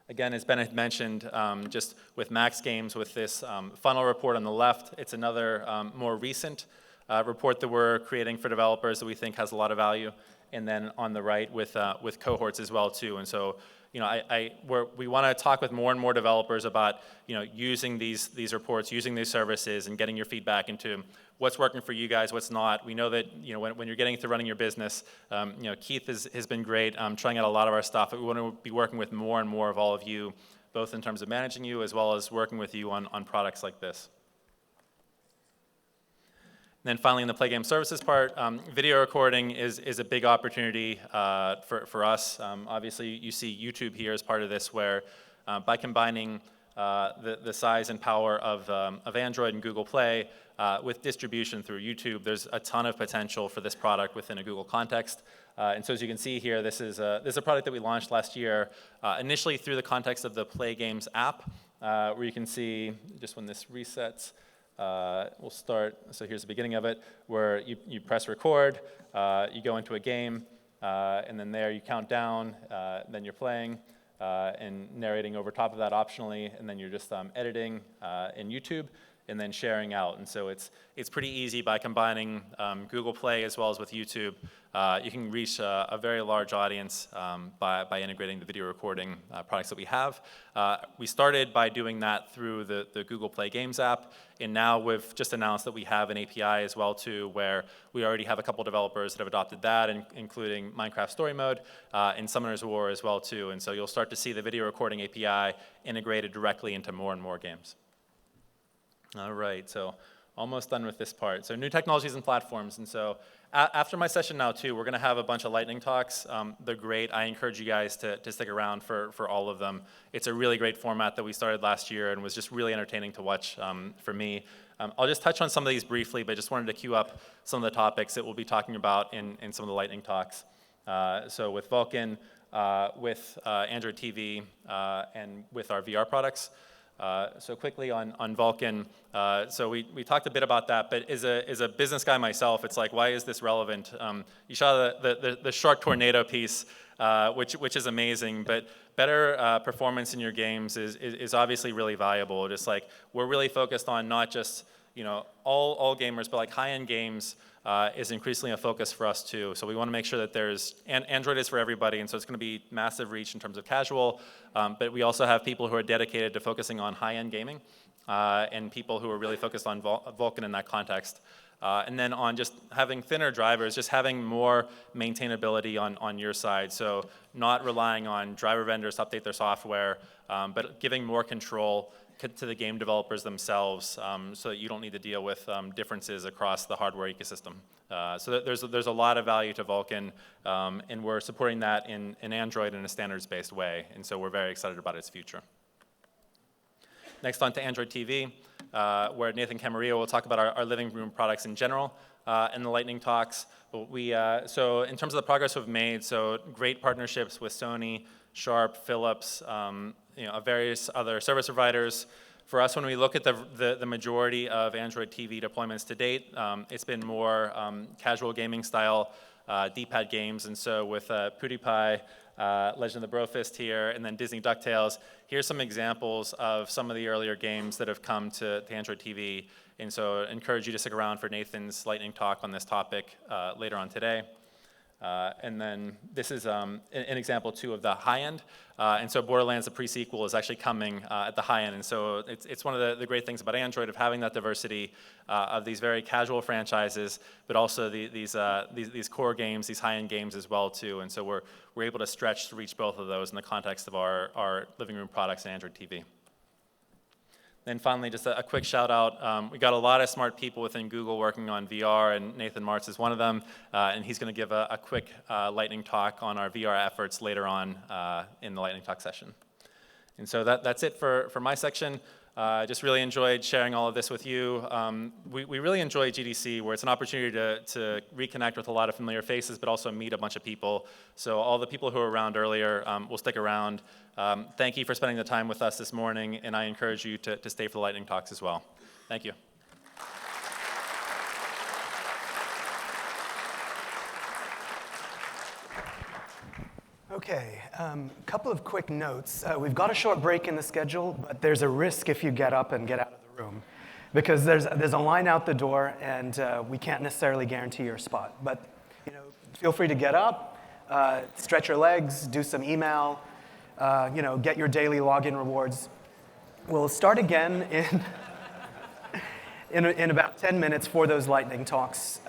Again, as Ben had mentioned, just with Max Games, with this funnel report on the left, it's another more recent report that we're creating for developers that we think has a lot of value, and then on the right with cohorts as well too. And so, we want to talk with more and more developers about using these reports, using these services, and getting your feedback into what's working for you guys, what's not. We know that when you're getting into running your business, Keith has been great trying out a lot of our stuff, but we want to be working with more and more of all of you, both in terms of managing you as well as working with you on products like this. And then finally, in the Play Game Services part, video recording is a big opportunity for us. Obviously, you see YouTube here as part of this, where by combining the size and power of Android and Google Play with distribution through YouTube, there's a ton of potential for this product within a Google context. And so as you can see here, this is a product that we launched last year, initially through the context of the Play Games app, where you can see, just when this resets, we'll start, so here's the beginning of it, where you press record, you go into a game, and then there you count down, then you're playing, and narrating over top of that optionally, and then you're just editing in YouTube and then sharing out. And so it's pretty easy by combining Google Play as well as with YouTube. You can reach a very large audience by integrating the video recording products that we have. We started by doing that through the Google Play Games app, and now we've just announced that we have an API as well too, where we already have a couple developers that have adopted that, including Minecraft Story Mode and Summoner's War as well too. And so you'll start to see the video recording API integrated directly into more and more games. All right, so almost done with this part. So new technologies and platforms. And so after my session now too, we're gonna have a bunch of lightning talks. They're great. I encourage you guys to stick around for all of them. It's a really great format that we started last year and was just really entertaining to watch for me. I'll just touch on some of these briefly, but just wanted to queue up some of the topics that we'll be talking about in some of the lightning talks. So with Vulkan, with Android TV, and with our VR products. So quickly on Vulkan, so we talked a bit about that, but as a business guy myself, it's like, why is this relevant? You saw the Shark Tornado piece, which is amazing, but better performance in your games is obviously really valuable. Just like, we're really focused on not just, you know, all gamers, but like high-end games is increasingly a focus for us too. So we want to make sure that Android is for everybody, and so it's going to be massive reach in terms of casual, but we also have people who are dedicated to focusing on high-end gaming, and people who are really focused on Vulkan in that context. And then on just having thinner drivers, just having more maintainability on your side. So not relying on driver vendors to update their software, but giving more control to the game developers themselves, so that you don't need to deal with differences across the hardware ecosystem. So there's a lot of value to Vulkan, and we're supporting that in Android in a standards-based way, and so we're very excited about its future. Next on to Android TV, where Nathan Camarillo will talk about our living room products in general, and the lightning talks. So in terms of the progress we've made, so great partnerships with Sony, Sharp, Philips, various other service providers. For us, when we look at the majority of Android TV deployments to date, it's been more casual gaming style D-pad games. And so with PewDiePie, Legend of the Brofist here, and then Disney DuckTales, here's some examples of some of the earlier games that have come to Android TV. And so I encourage you to stick around for Nathan's lightning talk on this topic later on today. And then this is an example too of the high end. And so Borderlands, the pre-sequel, is actually coming at the high end. And so it's one of the great things about Android, of having that diversity of these very casual franchises, but also these core games, these high-end games as well too. And so we're able to stretch to reach both of those in the context of our living room products and Android TV. Then finally, just a quick shout out. We got a lot of smart people within Google working on VR, and Nathan Martz is one of them. And he's going to give a quick lightning talk on our VR efforts later on in the lightning talk session. And so that's it for my section. Just really enjoyed sharing all of this with you. We really enjoy GDC, where it's an opportunity to reconnect with a lot of familiar faces, but also meet a bunch of people. So all the people who were around earlier will stick around. Thank you for spending the time with us this morning, and I encourage you to stay for the lightning talks as well. Thank you. Okay, a couple of quick notes. We've got a short break in the schedule, but there's a risk if you get up and get out of the room, because there's a line out the door, and we can't necessarily guarantee your spot. But feel free to get up, stretch your legs, do some email, get your daily login rewards. We'll start again in about 10 minutes for those lightning talks.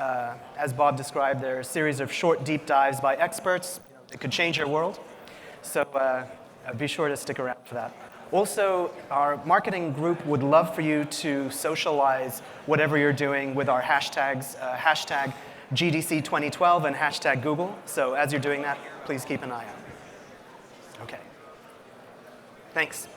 As Bob described, there are a series of short deep dives by experts. It could change your world, so be sure to stick around for that. Also, our marketing group would love for you to socialize whatever you're doing with our hashtags, hashtag GDC 2012 and hashtag Google. So as you're doing that, please keep an eye out. Okay. Thanks.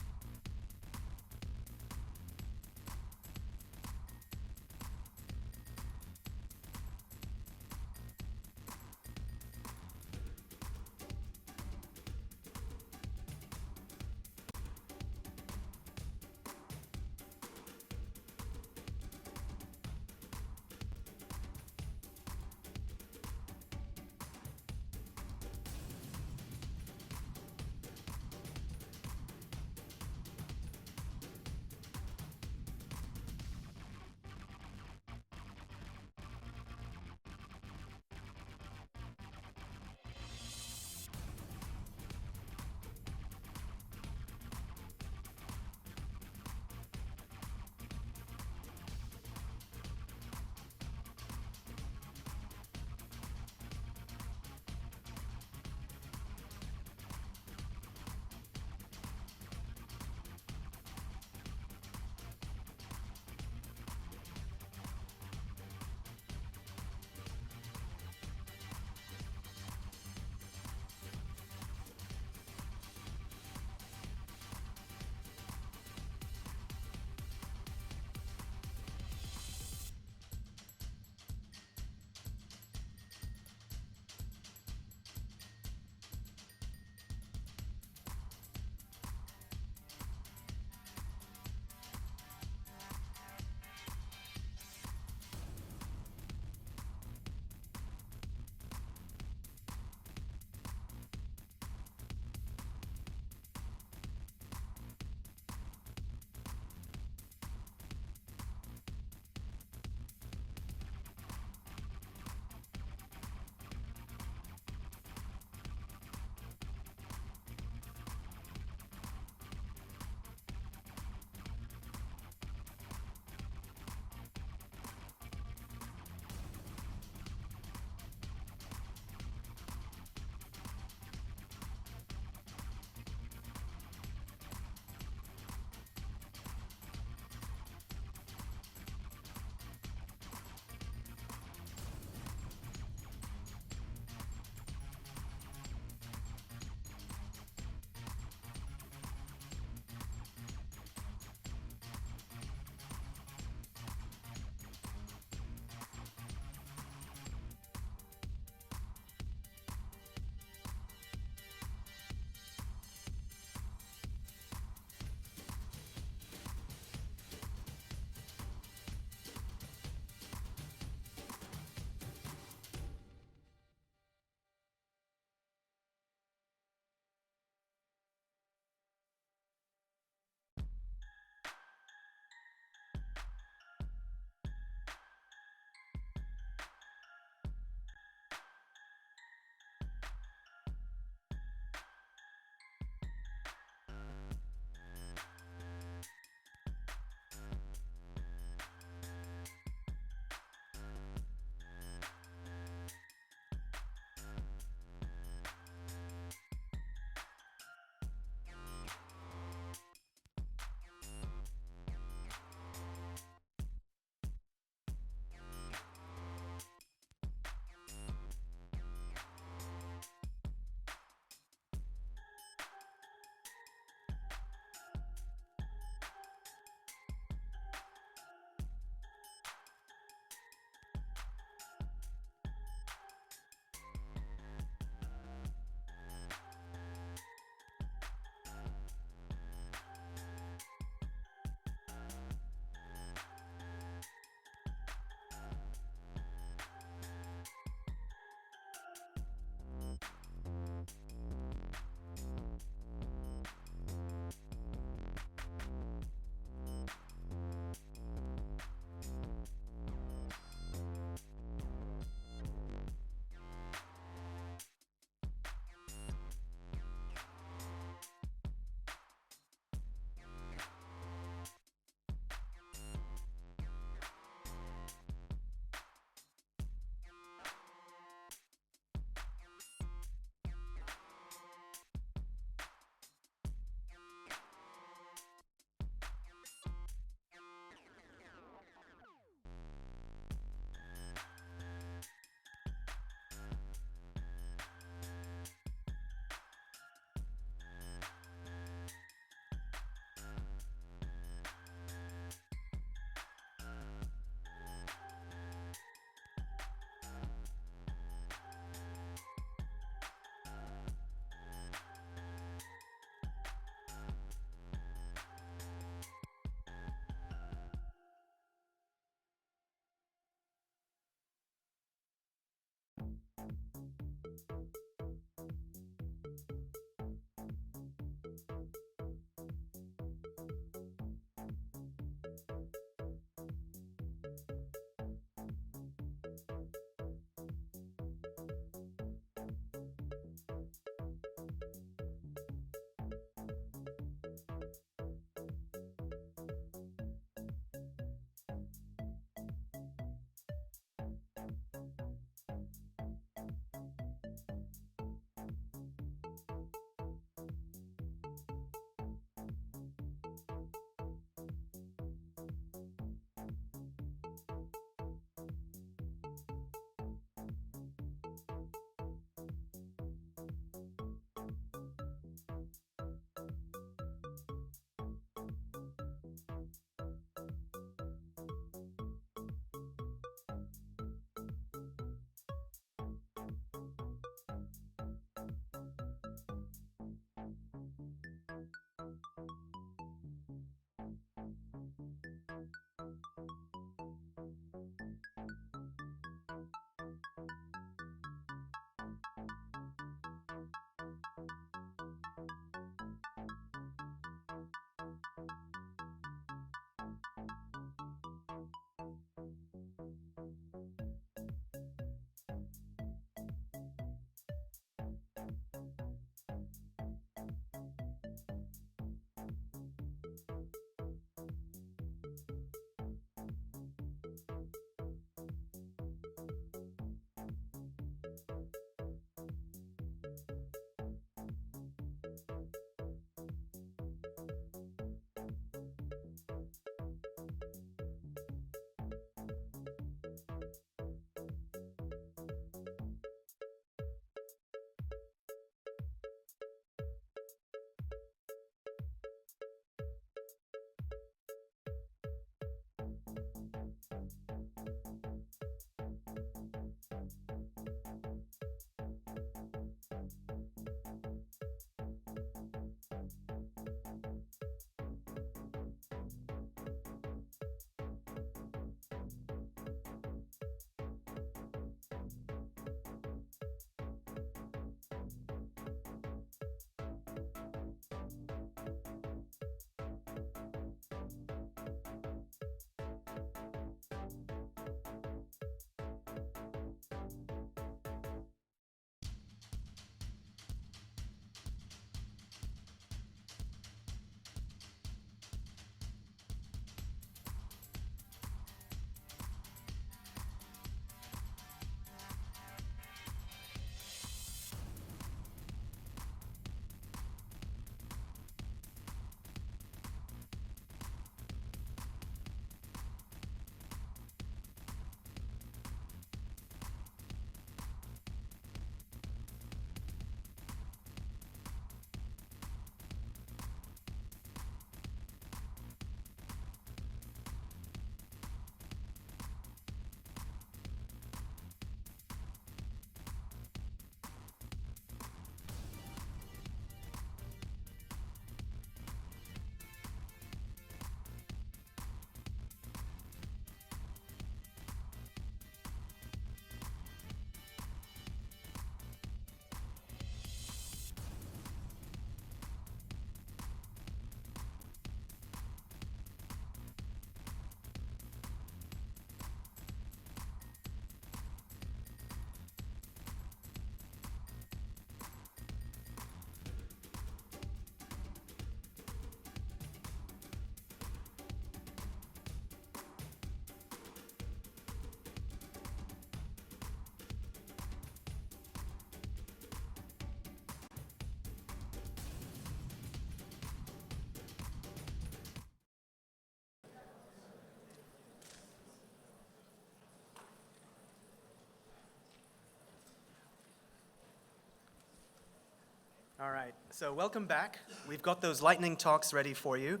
All right, so welcome back. We've got those lightning talks ready for you.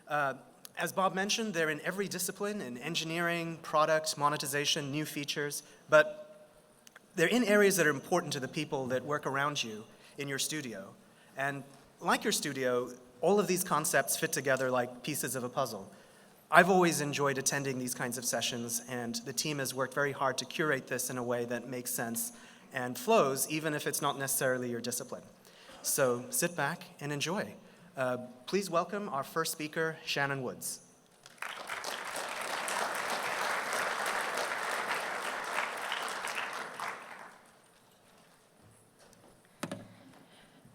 As Bob mentioned, they're in every discipline, in engineering, product, monetization, new features, but they're in areas that are important to the people that work around you in your studio. And like your studio, all of these concepts fit together like pieces of a puzzle. I've always enjoyed attending these kinds of sessions, and the team has worked very hard to curate this in a way that makes sense and flows, even if it's not necessarily your discipline. So sit back and enjoy. Please welcome our first speaker, Shannon Woods.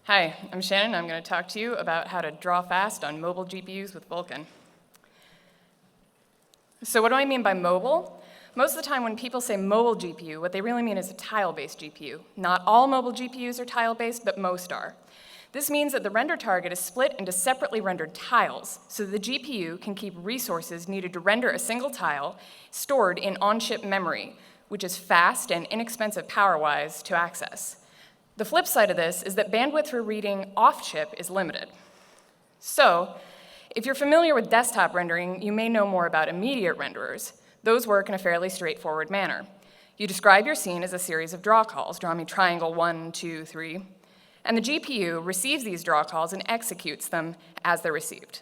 Hi, I'm Shannon. I'm going to talk to you about how to draw fast on mobile GPUs with Vulkan. So what do I mean by mobile? Most of the time when people say mobile GPU, what they really mean is a tile-based GPU. Not all mobile GPUs are tile-based, but most are. This means that the render target is split into separately rendered tiles, so the GPU can keep resources needed to render a single tile stored in on-chip memory, which is fast and inexpensive power-wise to access. The flip side of this is that bandwidth for reading off-chip is limited. So, if you're familiar with desktop rendering, you may know more about immediate renderers. Those work in a fairly straightforward manner. You describe your scene as a series of draw calls, draw me triangle 1, 2, 3, and the GPU receives these draw calls and executes them as they're received,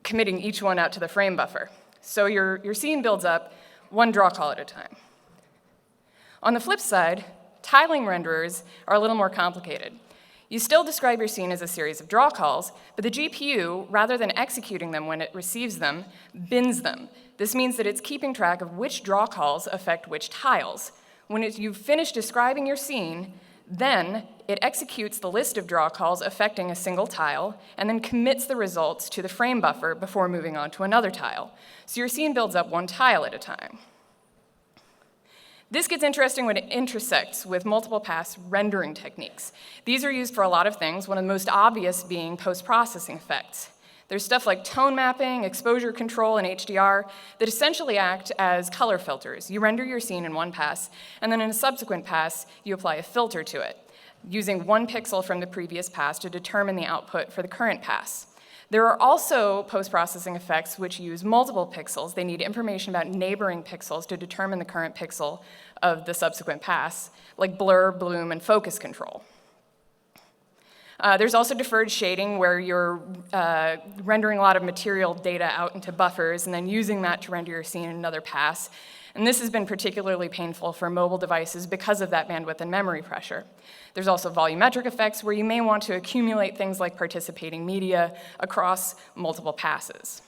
committing each one out to the frame buffer. So your scene builds up one draw call at a time. On the flip side, tiling renderers are a little more complicated. You still describe your scene as a series of draw calls, but the GPU, rather than executing them when it receives them, bins them. This means that it's keeping track of which draw calls affect which tiles. When you've finished describing your scene, then it executes the list of draw calls affecting a single tile, and then commits the results to the frame buffer before moving on to another tile. So your scene builds up one tile at a time. This gets interesting when it intersects with multiple pass rendering techniques. These are used for a lot of things, one of the most obvious being post-processing effects. There's stuff like tone mapping, exposure control, and HDR that essentially act as color filters. You render your scene in one pass, and then in a subsequent pass, you apply a filter to it, using one pixel from the previous pass to determine the output for the current pass. There are also post-processing effects which use multiple pixels. They need information about neighboring pixels to determine the current pixel of the subsequent pass, like blur, bloom, and focus control. There's also deferred shading, where you're rendering a lot of material data out into buffers and then using that to render your scene in another pass. And this has been particularly painful for mobile devices because of that bandwidth and memory pressure. There's also volumetric effects, where you may want to accumulate things like participating media across multiple passes.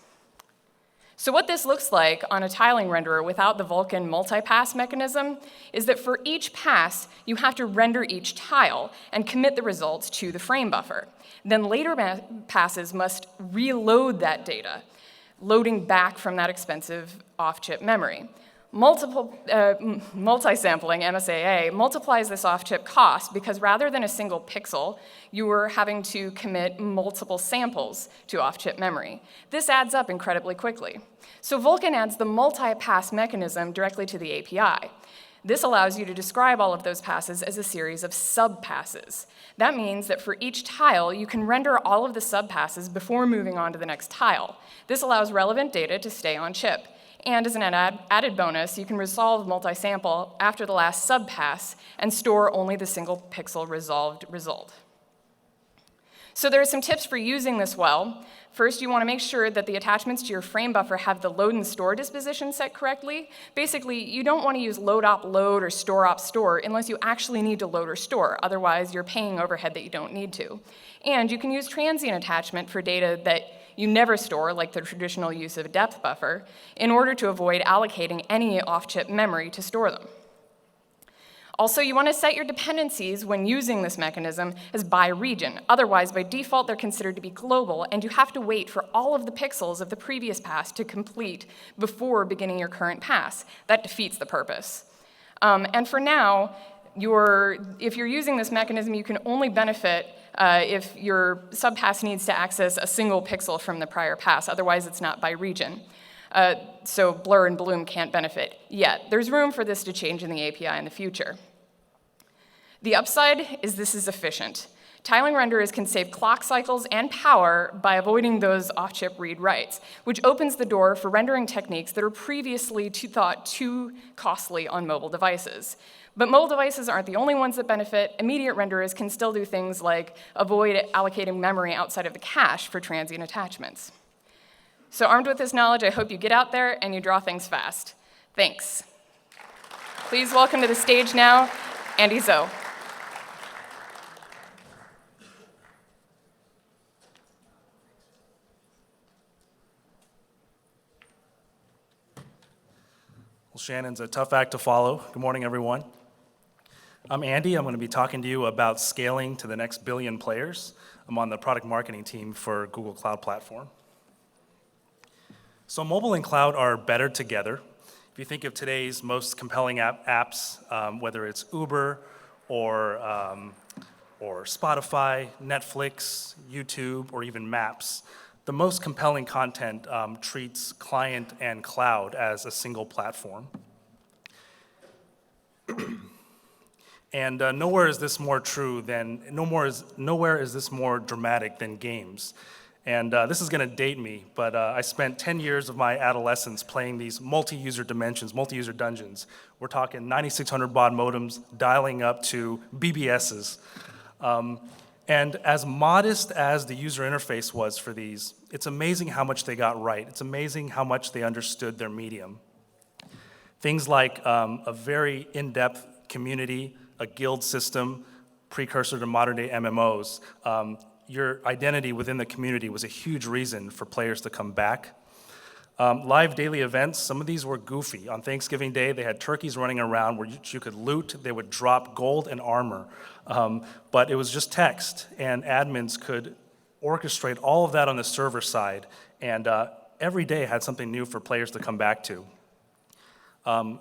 So what this looks like on a tiling renderer without the Vulkan multi-pass mechanism is that for each pass, you have to render each tile and commit the results to the frame buffer. Then later passes must reload that data, loading back from that expensive off-chip memory. Multi-sampling, MSAA, multiplies this off-chip cost because rather than a single pixel, you were having to commit multiple samples to off-chip memory. This adds up incredibly quickly. So Vulkan adds the multi-pass mechanism directly to the API. This allows you to describe all of those passes as a series of sub-passes. That means that for each tile, you can render all of the sub-passes before moving on to the next tile. This allows relevant data to stay on chip. And as an added bonus, you can resolve multi-sample after the last sub-pass and store only the single pixel resolved result. So there are some tips for using this well. First, you want to make sure that the attachments to your frame buffer have the load and store disposition set correctly. Basically, you don't want to use load op load or store op store unless you actually need to load or store. Otherwise, you're paying overhead that you don't need to. And you can use transient attachment for data that you never store, like the traditional use of a depth buffer, in order to avoid allocating any off-chip memory to store them. Also, you want to set your dependencies when using this mechanism as by region. Otherwise, by default, they're considered to be global, and you have to wait for all of the pixels of the previous pass to complete before beginning your current pass. That defeats the purpose. And for now, if you're using this mechanism, you can only benefit if your subpass needs to access a single pixel from the prior pass. Otherwise, it's not by region. So blur and bloom can't benefit yet. There's room for this to change in the API in the future. The upside is this is efficient. Tiling renderers can save clock cycles and power by avoiding those off-chip read-writes, which opens the door for rendering techniques that are previously thought too costly on mobile devices. But mobile devices aren't the only ones that benefit. Immediate renderers can still do things like avoid allocating memory outside of the cache for transient attachments. So armed with this knowledge, I hope you get out there and you draw things fast. Thanks. Please welcome to the stage now, Andy Zoe. Well, Shannon's a tough act to follow. Good morning, everyone. I'm Andy. I'm going to be talking to you about scaling to the next billion players. I'm on the product marketing team for Google Cloud Platform. So mobile and cloud are better together. If you think of today's most compelling apps, whether it's Uber or Spotify, Netflix, YouTube, or even Maps, the most compelling content treats client and cloud as a single platform. And nowhere is this more dramatic than games. And this is going to date me, but I spent 10 years of my adolescence playing these multi-user dimensions, multi-user dungeons. We're talking 9600 baud modems dialing up to BBSs. And as modest as the user interface was for these, it's amazing how much they got right. It's amazing how much they understood their medium. Things like a very in-depth community, a guild system, precursor to modern-day MMOs. Your identity within the community was a huge reason for players to come back. Live daily events, some of these were goofy. On Thanksgiving Day, they had turkeys running around where you could loot. They would drop gold and armor. But it was just text, and admins could orchestrate all of that on the server side. And every day had something new for players to come back to.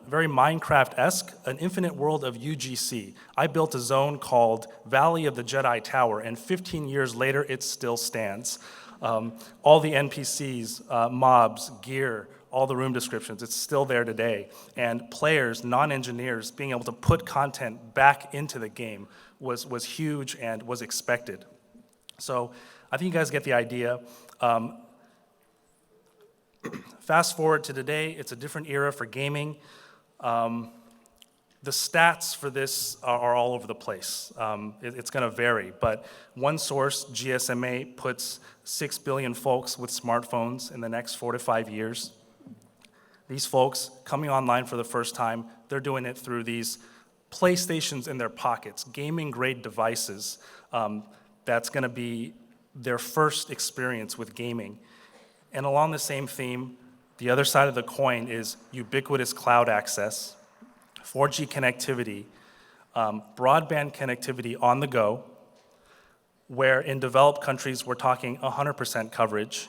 Very Minecraft-esque, an infinite world of UGC. I built a zone called Valley of the Jedi Tower, and 15 years later, it still stands. All the NPCs, mobs, gear, all the room descriptions, it's still there today. And players, non-engineers, being able to put content back into the game was huge and was expected. So I think you guys get the idea. Fast forward to today, it's a different era for gaming. The stats for this are all over the place. It's going to vary, but one source, GSMA, puts 6 billion folks with smartphones in the next 4 to 5 years. These folks coming online for the first time, they're doing it through these PlayStations in their pockets, gaming-grade devices. That's going to be their first experience with gaming. And along the same theme, the other side of the coin is ubiquitous cloud access, 4G connectivity, broadband connectivity on the go, where in developed countries we're talking 100% coverage,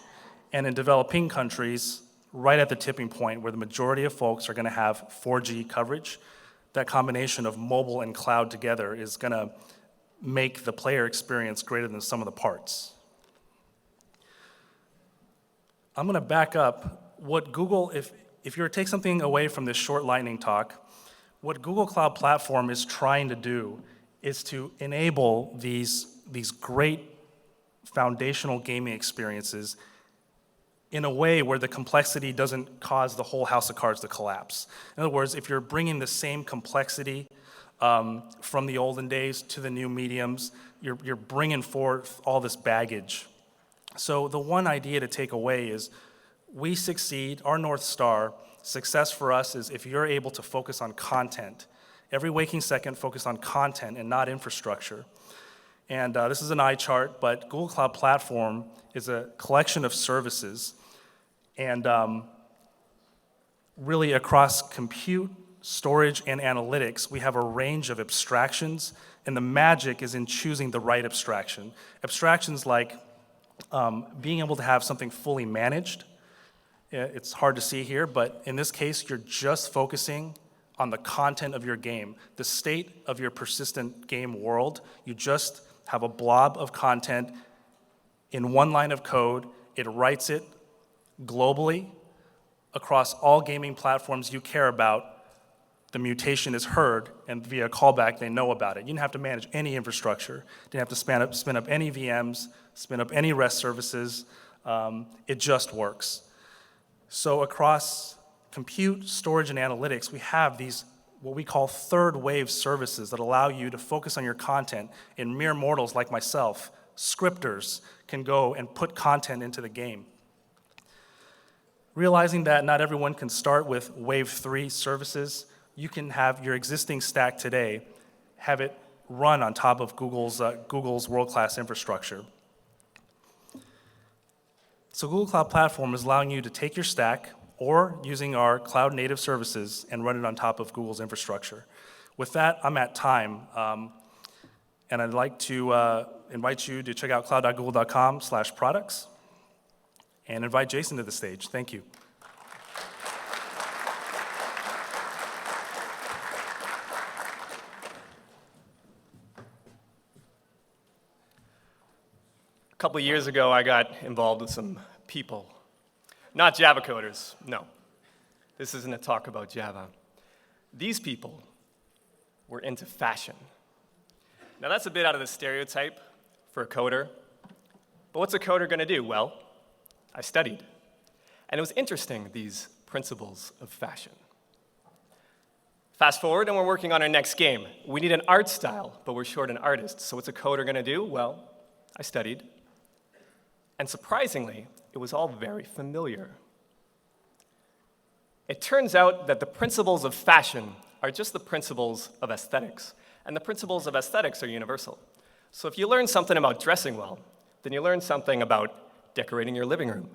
and in developing countries, right at the tipping point where the majority of folks are going to have 4G coverage. That combination of mobile and cloud together is going to make the player experience greater than the sum of the parts. I'm going to back up. What Google, if you were to take something away from this short lightning talk, what Google Cloud Platform is trying to do is to enable these great foundational gaming experiences in a way where the complexity doesn't cause the whole house of cards to collapse. In other words, if you're bringing the same complexity from the olden days to the new mediums, you're bringing forth all this baggage. So the one idea to take away is we succeed, our North Star, success for us is if you're able to focus on content. Every waking second, focus on content and not infrastructure. And this is an eye chart, but Google Cloud Platform is a collection of services. And really across compute, storage, and analytics, we have a range of abstractions, and the magic is in choosing the right abstraction. Abstractions like being able to have something fully managed. It's hard to see here, but in this case, you're just focusing on the content of your game, the state of your persistent game world. You just have a blob of content in one line of code. It writes it globally across all gaming platforms you care about the mutation is heard, and via callback, they know about it. You didn't have to manage any infrastructure. Didn't have to spin up any VMs, spin up any REST services. It just works. So across compute, storage, and analytics, we have these what we call third wave services that allow you to focus on your content, and mere mortals like myself, scripters, can go and put content into the game. Realizing that not everyone can start with wave 3 services, you can have your existing stack today, have it run on top of Google's world-class infrastructure. So Google Cloud Platform is allowing you to take your stack or using our cloud-native services and run it on top of Google's infrastructure. With that, I'm at time, and I'd like to invite you to check out cloud.google.com/products and invite Jason to the stage. Thank you. A couple of years ago, I got involved with some people. Not Java coders, no. This isn't a talk about Java. These people were into fashion. Now that's a bit out of the stereotype for a coder, but what's a coder gonna do? Well, I studied. And it was interesting, these principles of fashion. Fast forward and we're working on our next game. We need an art style, but we're short an artist. So what's a coder gonna do? Well, I studied. And surprisingly, it was all very familiar. It turns out that the principles of fashion are just the principles of aesthetics, and the principles of aesthetics are universal. So if you learn something about dressing well, then you learn something about decorating your living room,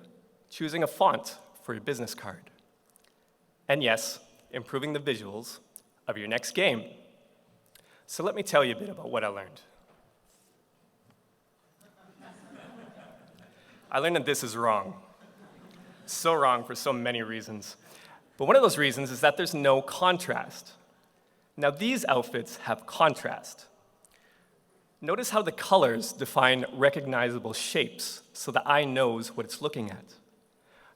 choosing a font for your business card, and yes, improving the visuals of your next game. So let me tell you a bit about what I learned. I learned that this is wrong. So wrong for so many reasons. But one of those reasons is that there's no contrast. Now these outfits have contrast. Notice how the colors define recognizable shapes so the eye knows what it's looking at.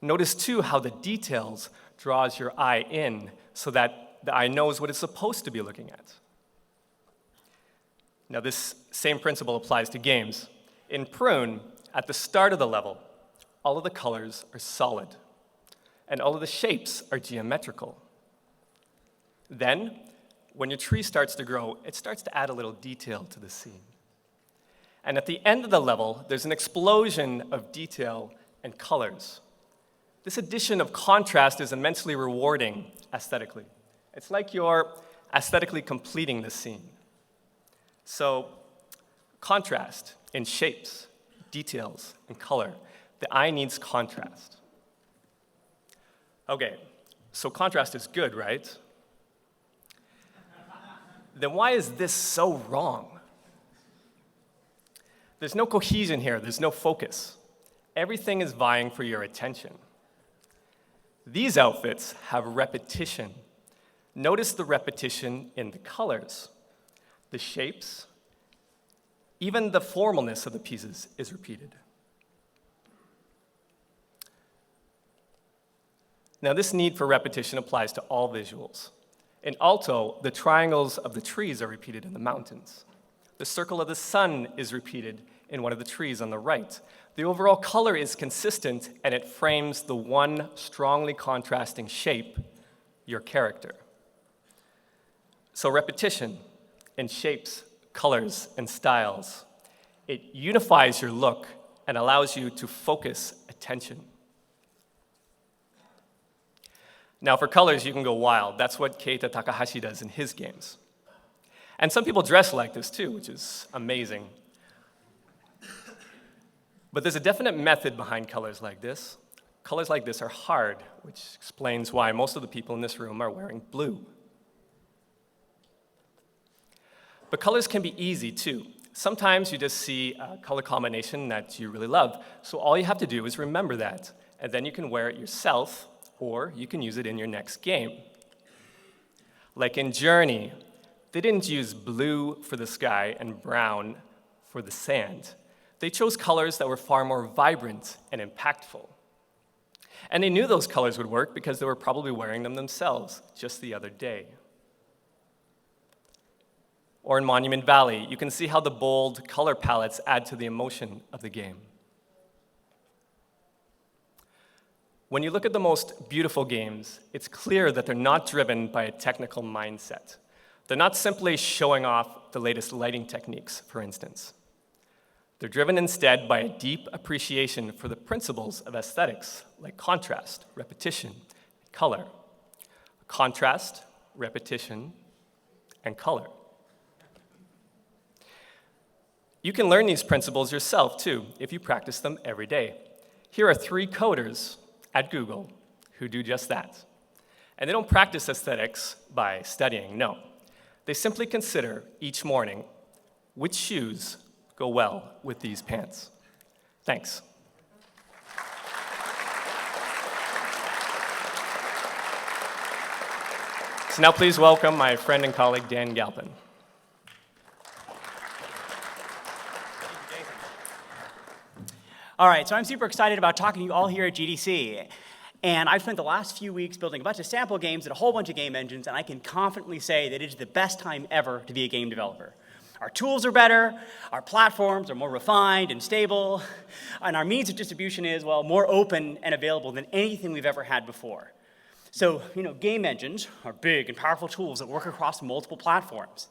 Notice too how the details draws your eye in so that the eye knows what it's supposed to be looking at. Now this same principle applies to games. In Prune, at the start of the level, all of the colors are solid, and all of the shapes are geometrical. Then, when your tree starts to grow, it starts to add a little detail to the scene. And at the end of the level, there's an explosion of detail and colors. This addition of contrast is immensely rewarding aesthetically. It's like you're aesthetically completing the scene. So, contrast in shapes, details, and color. The eye needs contrast. Okay, so contrast is good, right? Then why is this so wrong? There's no cohesion here, there's no focus. Everything is vying for your attention. These outfits have repetition. Notice the repetition in the colors, the shapes, even the formalness of the pieces is repeated. Now, this need for repetition applies to all visuals. In Alto, the triangles of the trees are repeated in the mountains. The circle of the sun is repeated in one of the trees on the right. The overall color is consistent, and it frames the one strongly contrasting shape, your character. So repetition in shapes, colors, and styles. It unifies your look and allows you to focus attention. Now for colors, you can go wild. That's what Keita Takahashi does in his games. And some people dress like this too, which is amazing. But there's a definite method behind colors like this. Colors like this are hard, which explains why most of the people in this room are wearing blue. But colors can be easy too. Sometimes you just see a color combination that you really love, so all you have to do is remember that, and then you can wear it yourself, or you can use it in your next game. Like in Journey, they didn't use blue for the sky and brown for the sand. They chose colors that were far more vibrant and impactful. And they knew those colors would work because they were probably wearing them themselves just the other day. Or in Monument Valley, you can see how the bold color palettes add to the emotion of the game. When you look at the most beautiful games, it's clear that they're not driven by a technical mindset. They're not simply showing off the latest lighting techniques, for instance. They're driven instead by a deep appreciation for the principles of aesthetics, like contrast, repetition, and color. Contrast, repetition, and color. You can learn these principles yourself, too, if you practice them every day. Here are 3 coders at Google who do just that. And they don't practice aesthetics by studying, no. They simply consider each morning which shoes go well with these pants. Thanks. So now please welcome my friend and colleague, Dan Galpin. All right, so I'm super excited about talking to you all here at GDC. And I've spent the last few weeks building a bunch of sample games and a whole bunch of game engines, and I can confidently say that it is the best time ever to be a game developer. Our tools are better, our platforms are more refined and stable, and our means of distribution is, well, more open and available than anything we've ever had before. So, game engines are big and powerful tools that work across multiple platforms.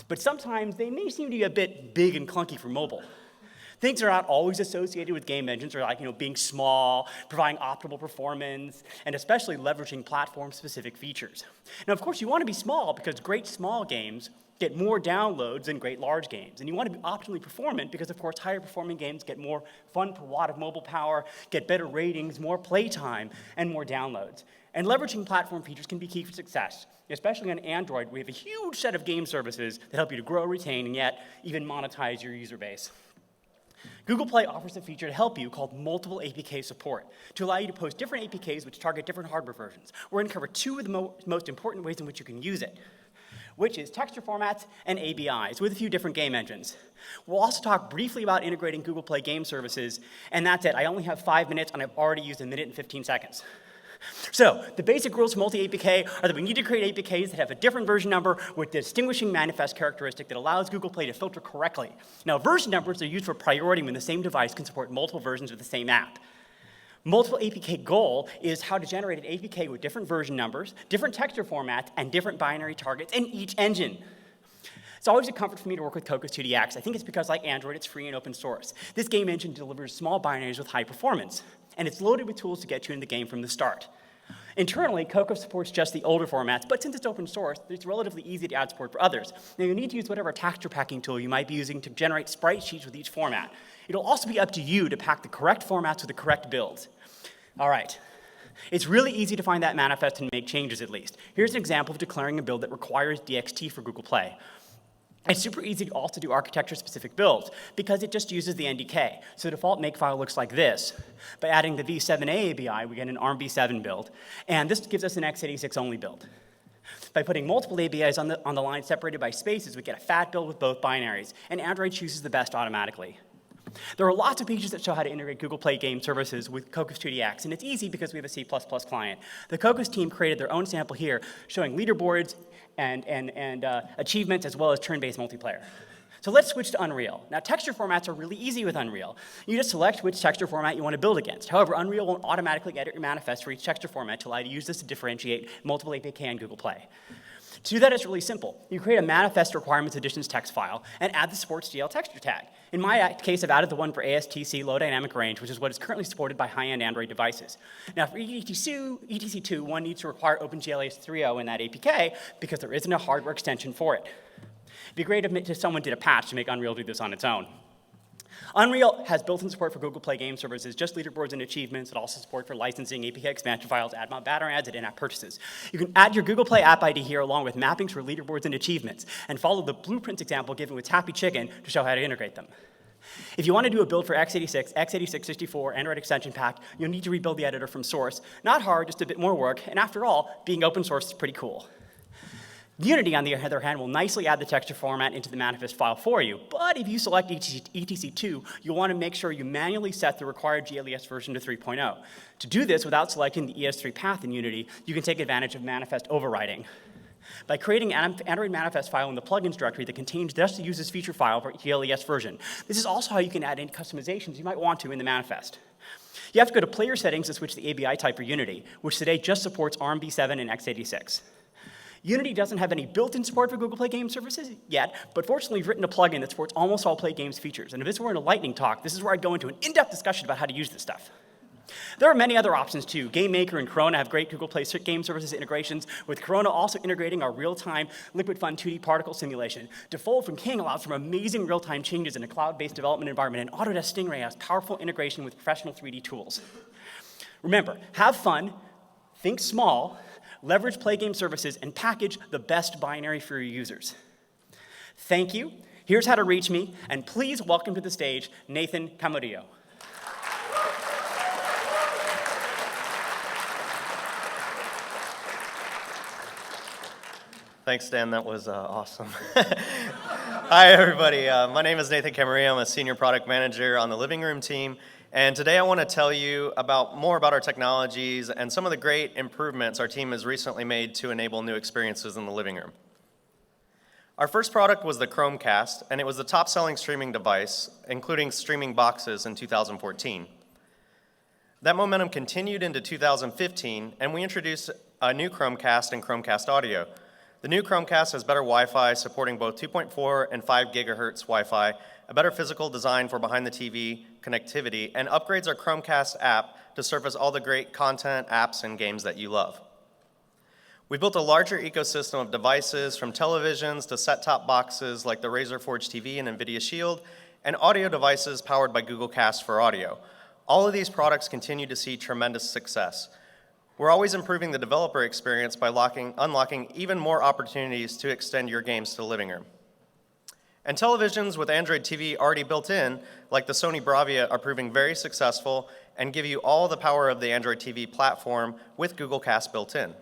But sometimes they may seem to be a bit big and clunky for mobile. Things are not always associated with game engines, or like being small, providing optimal performance, and especially leveraging platform-specific features. Now, of course, you want to be small because great small games get more downloads than great large games. And you want to be optimally performant because, of course, higher performing games get more fun per watt of mobile power, get better ratings, more playtime, and more downloads. And leveraging platform features can be key for success. Especially on Android, we have a huge set of game services that help you to grow, retain, and yet even monetize your user base. Google Play offers a feature to help you called multiple APK support, to allow you to post different APKs which target different hardware versions. We're going to cover 2 of the most important ways in which you can use it, which is texture formats and ABIs with a few different game engines. We'll also talk briefly about integrating Google Play game services, and that's it. I only have 5 minutes, and I've already used 1 minute and 15 seconds. So, the basic rules for multi-APK are that we need to create APKs that have a different version number with distinguishing manifest characteristic that allows Google Play to filter correctly. Now, version numbers are used for priority when the same device can support multiple versions of the same app. Multiple APK goal is how to generate an APK with different version numbers, different texture formats, and different binary targets in each engine. It's always a comfort for me to work with Cocos 2DX. I think it's because, like Android, it's free and open source. This game engine delivers small binaries with high performance, and it's loaded with tools to get you in the game from the start. Internally, Cocos supports just the older formats, but since it's open source, it's relatively easy to add support for others. Now, you'll need to use whatever texture packing tool you might be using to generate sprite sheets with each format. It'll also be up to you to pack the correct formats with the correct builds. All right. It's really easy to find that manifest and make changes, at least. Here's an example of declaring a build that requires DXT for Google Play. It's super easy to also do architecture-specific builds because it just uses the NDK. So the default makefile looks like this. By adding the v7a ABI, we get an ARM v7 build, and this gives us an x86-only build. By putting multiple ABIs on the line separated by spaces, we get a fat build with both binaries, and Android chooses the best automatically. There are lots of features that show how to integrate Google Play game services with Cocos 2DX, and it's easy because we have a C++ client. The Cocos team created their own sample here showing leaderboards and achievements as well as turn-based multiplayer. So let's switch to Unreal. Now, texture formats are really easy with Unreal. You just select which texture format you want to build against. However, Unreal won't automatically edit your manifest for each texture format to allow you to use this to differentiate multiple APK on Google Play. To do that, it's really simple. You create a manifest requirements additions text file and add the supports GL texture tag. In my case, I've added the one for ASTC low dynamic range, which is what is currently supported by high-end Android devices. Now, for ETC2, one needs to require OpenGLAS 3.0 in that APK because there isn't a hardware extension for it. It'd be great if someone did a patch to make Unreal do this on its own. Unreal has built-in support for Google Play game services, just leaderboards and achievements. It also support for licensing, APK expansion files, ad mount banner ads, and in-app purchases. You can add your Google Play app ID here along with mappings for leaderboards and achievements, and follow the blueprints example given with Happy Chicken to show how to integrate them. If you want to do a build for x86, x86 64, Android extension pack, you'll need to rebuild the editor from source. Not hard, just a bit more work, and after all, being open source is pretty cool. Unity, on the other hand, will nicely add the texture format into the manifest file for you, but if you select ETC2, you'll want to make sure you manually set the required GLES version to 3.0. To do this without selecting the ES3 path in Unity, you can take advantage of manifest overriding. by creating an Android manifest file in the plugins directory that contains just the user's feature file for ELES version. This is also how you can add any customizations you might want to in the manifest. You have to go to player settings to switch the ABI type for Unity, which today just supports ARM v7 and x86. Unity doesn't have any built-in support for Google Play Game services yet, but fortunately we've written a plugin that supports almost all Play Games features. And if this were in a lightning talk, this is where I'd go into an in-depth discussion about how to use this stuff. There are many other options too. GameMaker and Corona have great Google Play Game Services integrations, with Corona also integrating our real-time Liquid Fun 2D particle simulation. Defold from King allows for amazing real-time changes in a cloud-based development environment, and Autodesk Stingray has powerful integration with professional 3D tools. Remember, have fun, think small, leverage Play Game Services, and package the best binary for your users. Thank you. Here's how to reach me, and please welcome to the stage Nathan Camarillo. Thanks, Dan. That was awesome. Hi, everybody. My name is Nathan Camarillo. I'm a senior product manager on the Living Room team. And today I want to tell you more about our technologies and some of the great improvements our team has recently made to enable new experiences in the living room. Our first product was the Chromecast, and it was the top-selling streaming device, including streaming boxes in 2014. That momentum continued into 2015, and we introduced a new Chromecast and Chromecast Audio. The new Chromecast has better Wi-Fi, supporting both 2.4 and 5 gigahertz Wi-Fi, a better physical design for behind-the-TV connectivity, and upgrades our Chromecast app to surface all the great content, apps, and games that you love. We built a larger ecosystem of devices, from televisions to set-top boxes like the Razer Forge TV and NVIDIA Shield, and audio devices powered by Google Cast for audio. All of these products continue to see tremendous success. We're always improving the developer experience by unlocking even more opportunities to extend your games to the living room. And televisions with Android TV already built in, like the Sony Bravia, are proving very successful and give you all the power of the Android TV platform with Google Cast built in.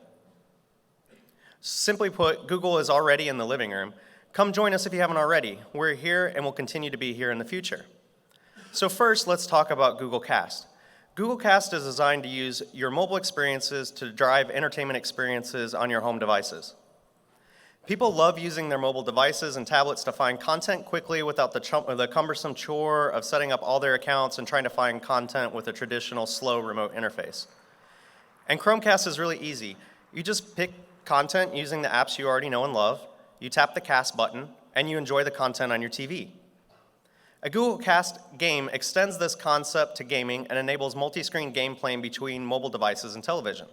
Simply put, Google is already in the living room. Come join us if you haven't already. We're here and will continue to be here in the future. So first, let's talk about Google Cast. Google Cast is designed to use your mobile experiences to drive entertainment experiences on your home devices. People love using their mobile devices and tablets to find content quickly without the cumbersome chore of setting up all their accounts and trying to find content with a traditional slow remote interface. And Chromecast is really easy. You just pick content using the apps you already know and love, you tap the Cast button, and you enjoy the content on your TV. A Google Cast game extends this concept to gaming and enables multi-screen gameplay between mobile devices and television.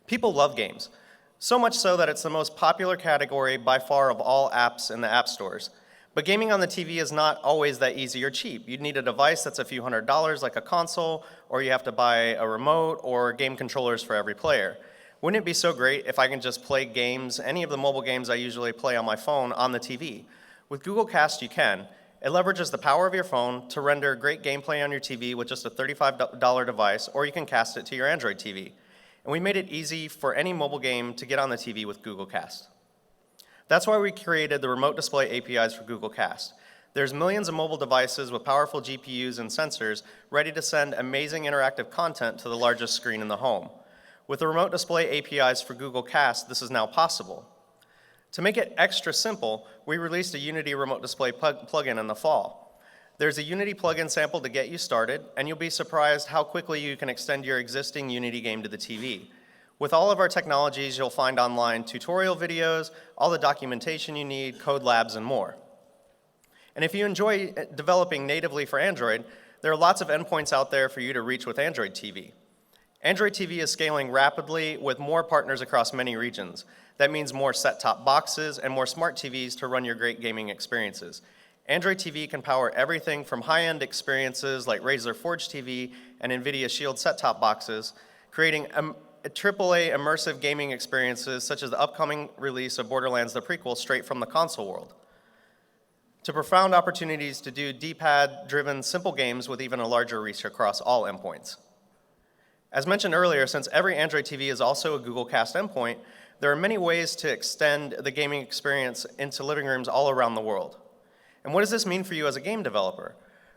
People love games, so much so that it's the most popular category by far of all apps in the app stores. But gaming on the TV is not always that easy or cheap. You'd need a device that's a few $100s like a console, or you have to buy a remote or game controllers for every player. Wouldn't it be so great if I can just play games, any of the mobile games I usually play on my phone, on the TV? With Google Cast, you can. It leverages the power of your phone to render great gameplay on your TV with just a $35 device, or you can cast it to your Android TV. And we made it easy for any mobile game to get on the TV with Google Cast. That's why we created the remote display APIs for Google Cast. There's millions of mobile devices with powerful GPUs and sensors ready to send amazing interactive content to the largest screen in the home. With the remote display APIs for Google Cast, this is now possible. To make it extra simple, we released a Unity remote display plugin in the fall. There's a Unity plugin sample to get you started, and you'll be surprised how quickly you can extend your existing Unity game to the TV. With all of our technologies, you'll find online tutorial videos, all the documentation you need, code labs, and more. And if you enjoy developing natively for Android, there are lots of endpoints out there for you to reach with Android TV. Android TV is scaling rapidly with more partners across many regions. That means more set-top boxes and more smart TVs to run your great gaming experiences. Android TV can power everything from high-end experiences like Razer Forge TV and NVIDIA Shield set-top boxes, creating AAA immersive gaming experiences such as the upcoming release of Borderlands the prequel straight from the console world, to profound opportunities to do D-pad-driven simple games with even a larger reach across all endpoints. As mentioned earlier, since every Android TV is also a Google Cast endpoint, there are many ways to extend the gaming experience into living rooms all around the world. And what does this mean for you as a game developer?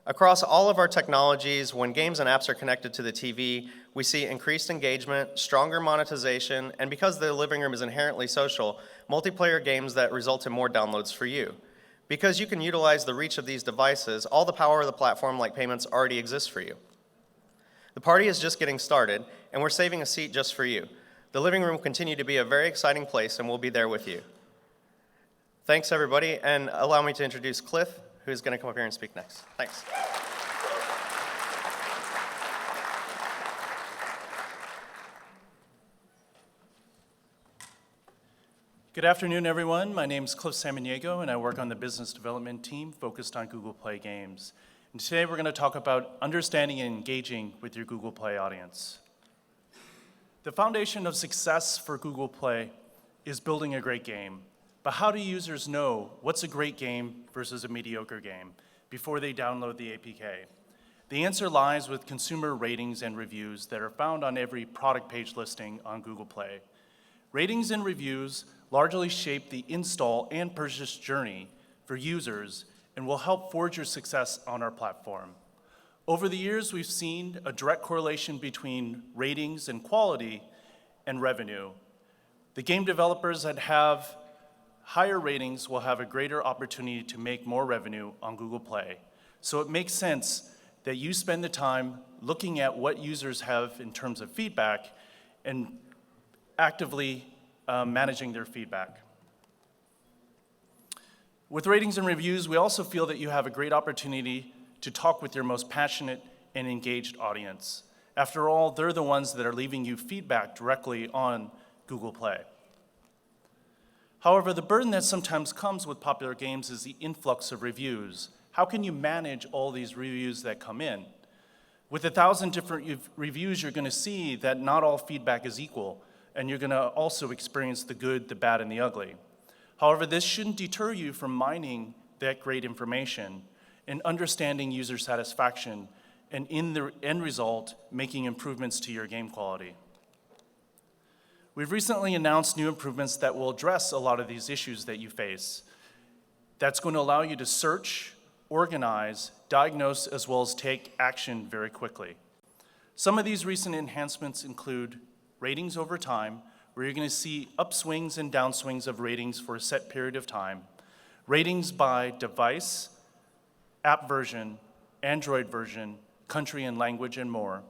Across all of our technologies, when games and apps are connected to the TV, we see increased engagement, stronger monetization, and because the living room is inherently social, multiplayer games that result in more downloads for you. Because you can utilize the reach of these devices, all the power of the platform like payments already exists for you. The party is just getting started, and we're saving a seat just for you. The living room will continue to be a very exciting place, and we'll be there with you. Thanks, everybody, and allow me to introduce Cliff, who's going to come up here and speak next. Thanks. Good afternoon, everyone. My name is Cliff Samaniego, and I work on the business development team focused on Google Play games. And today we're going to talk about understanding and engaging with your Google Play audience. The foundation of success for Google Play is building a great game. But how do users know what's a great game versus a mediocre game before they download the APK? The answer lies with consumer ratings and reviews that are found on every product page listing on Google Play. Ratings and reviews largely shape the install and purchase journey for users and will help forge your success on our platform. Over the years, we've seen a direct correlation between ratings and quality and revenue. The game developers that have higher ratings will have a greater opportunity to make more revenue on Google Play. So it makes sense that you spend the time looking at what users have in terms of feedback and actively managing their feedback. With ratings and reviews, we also feel that you have a great opportunity to talk with your most passionate and engaged audience. After all, they're the ones that are leaving you feedback directly on Google Play. However, the burden that sometimes comes with popular games is the influx of reviews. How can you manage all these reviews that come in? With 1,000 different reviews, you're going to see that not all feedback is equal, and you're going to also experience the good, the bad, and the ugly. However, this shouldn't deter you from mining that great information and understanding user satisfaction, and in the end result, making improvements to your game quality. We've recently announced new improvements that will address a lot of these issues that you face. That's going to allow you to search, organize, diagnose, as well as take action very quickly. Some of these recent enhancements include ratings over time, where you're going to see upswings and downswings of ratings for a set period of time, ratings by device, app version, Android version, country and language, and more.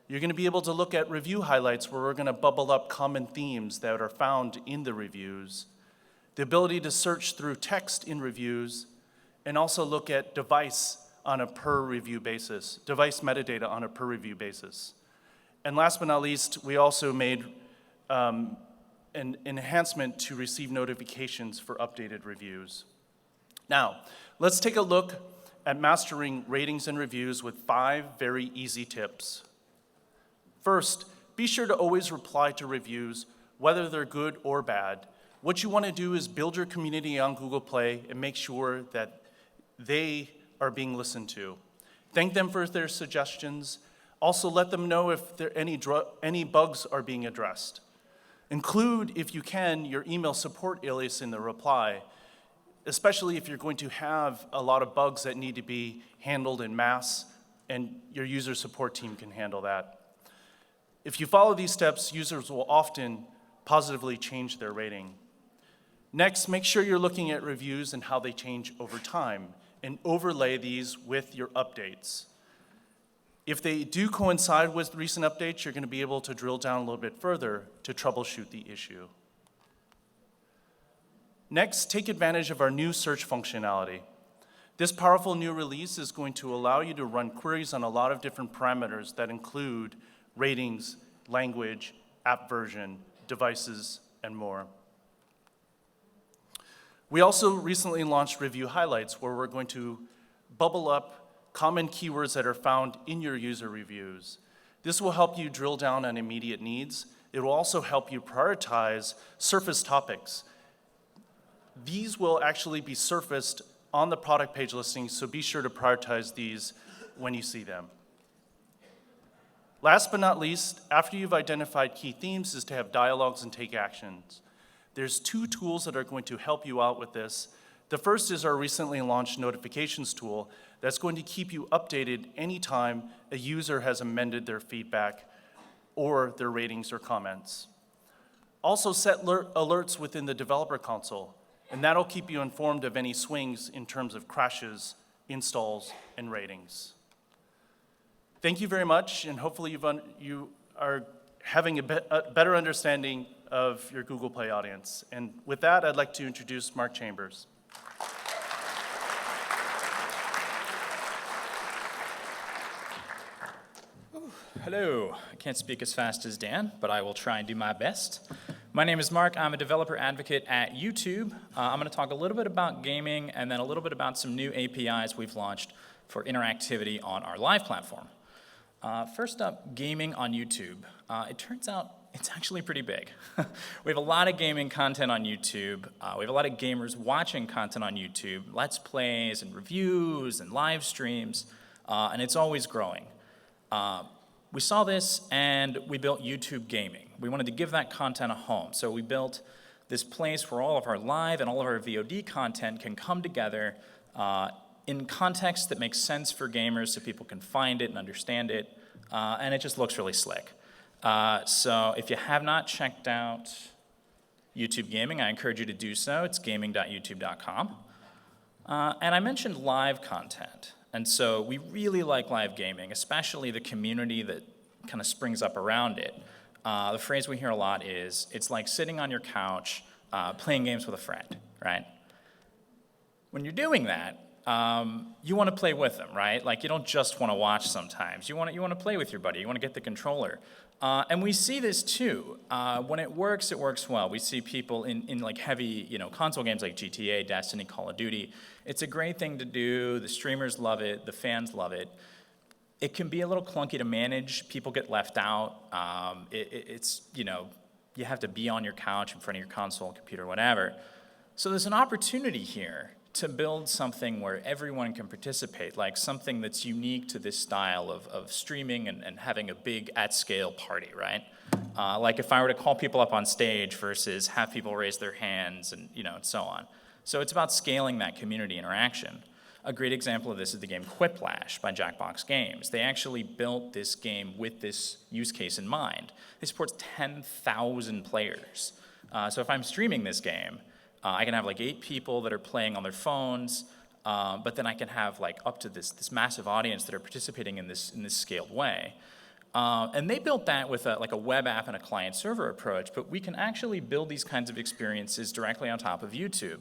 You're going to be able to look at review highlights where we're going to bubble up common themes that are found in the reviews, the ability to search through text in reviews, and also look at device on a per review basis, device metadata on a per review basis. And last but not least, we also made an enhancement to receive notifications for updated reviews. Now, let's take a look at mastering ratings and reviews with 5 very easy tips. First, be sure to always reply to reviews, whether they're good or bad. What you want to do is build your community on Google Play and make sure that they are being listened to. Thank them for their suggestions. Also, let them know if any bugs are being addressed. Include, if you can, your email support alias in the reply, especially if you're going to have a lot of bugs that need to be handled en masse, and your user support team can handle that. If you follow these steps, users will often positively change their rating. Next, make sure you're looking at reviews and how they change over time, and overlay these with your updates. If they do coincide with recent updates, you're going to be able to drill down a little bit further to troubleshoot the issue. Next, take advantage of our new search functionality. This powerful new release is going to allow you to run queries on a lot of different parameters that include ratings, language, app version, devices, and more. We also recently launched Review Highlights, where we're going to bubble up common keywords that are found in your user reviews. This will help you drill down on immediate needs. It will also help you prioritize surface topics. These will actually be surfaced on the product page listings, so be sure to prioritize these when you see them. Last but not least, after you've identified key themes, is to have dialogues and take actions. There's 2 tools that are going to help you out with this. The first is our recently launched notifications tool that's going to keep you updated anytime a user has amended their feedback or their ratings or comments. Also set alerts within the developer console, and that'll keep you informed of any swings in terms of crashes, installs, and ratings. Thank you very much, and hopefully you are having a better understanding of your Google Play audience. And with that, I'd like to introduce Mark Chambers. Hello. I can't speak as fast as Dan, but I will try and do my best. My name is Mark. I'm a developer advocate at YouTube. I'm going to talk a little bit about gaming and then a little bit about some new APIs we've launched for interactivity on our live platform. First up, gaming on YouTube. It turns out it's actually pretty big. We have a lot of gaming content on YouTube. We have a lot of gamers watching content on YouTube, Let's Plays and reviews and live streams, and it's always growing. We saw this and we built YouTube Gaming. We wanted to give that content a home. So we built this place where all of our live and all of our VOD content can come together in context that makes sense for gamers so people can find it and understand it. And it just looks really slick. So if you have not checked out YouTube Gaming, I encourage you to do so. It's gaming.youtube.com. And I mentioned live content. And so we really like live gaming, especially the community that kind of springs up around it. The phrase we hear a lot is, it's like sitting on your couch playing games with a friend, right? When you're doing that, you want to play with them, right? Like you don't just want to watch sometimes. You want to play with your buddy. You want to get the controller. And we see this too. When it works well. We see people in like heavy, console games like GTA, Destiny, Call of Duty. It's a great thing to do. The streamers love it. The fans love it. It can be a little clunky to manage. People get left out. It's you have to be on your couch in front of your console, computer, whatever. So there's an opportunity here to build something where everyone can participate, like something that's unique to this style of streaming and having a big at-scale party, right? Like if I were to call people up on stage versus have people raise their hands and and so on. So it's about scaling that community interaction. A great example of this is the game Quiplash by Jackbox Games. They actually built this game with this use case in mind. It supports 10,000 players. So if I'm streaming this game, I can have like 8 people that are playing on their phones, but then I can have like up to this massive audience that are participating in this scaled way. And they built that with a web app and a client-server approach, but we can actually build these kinds of experiences directly on top of YouTube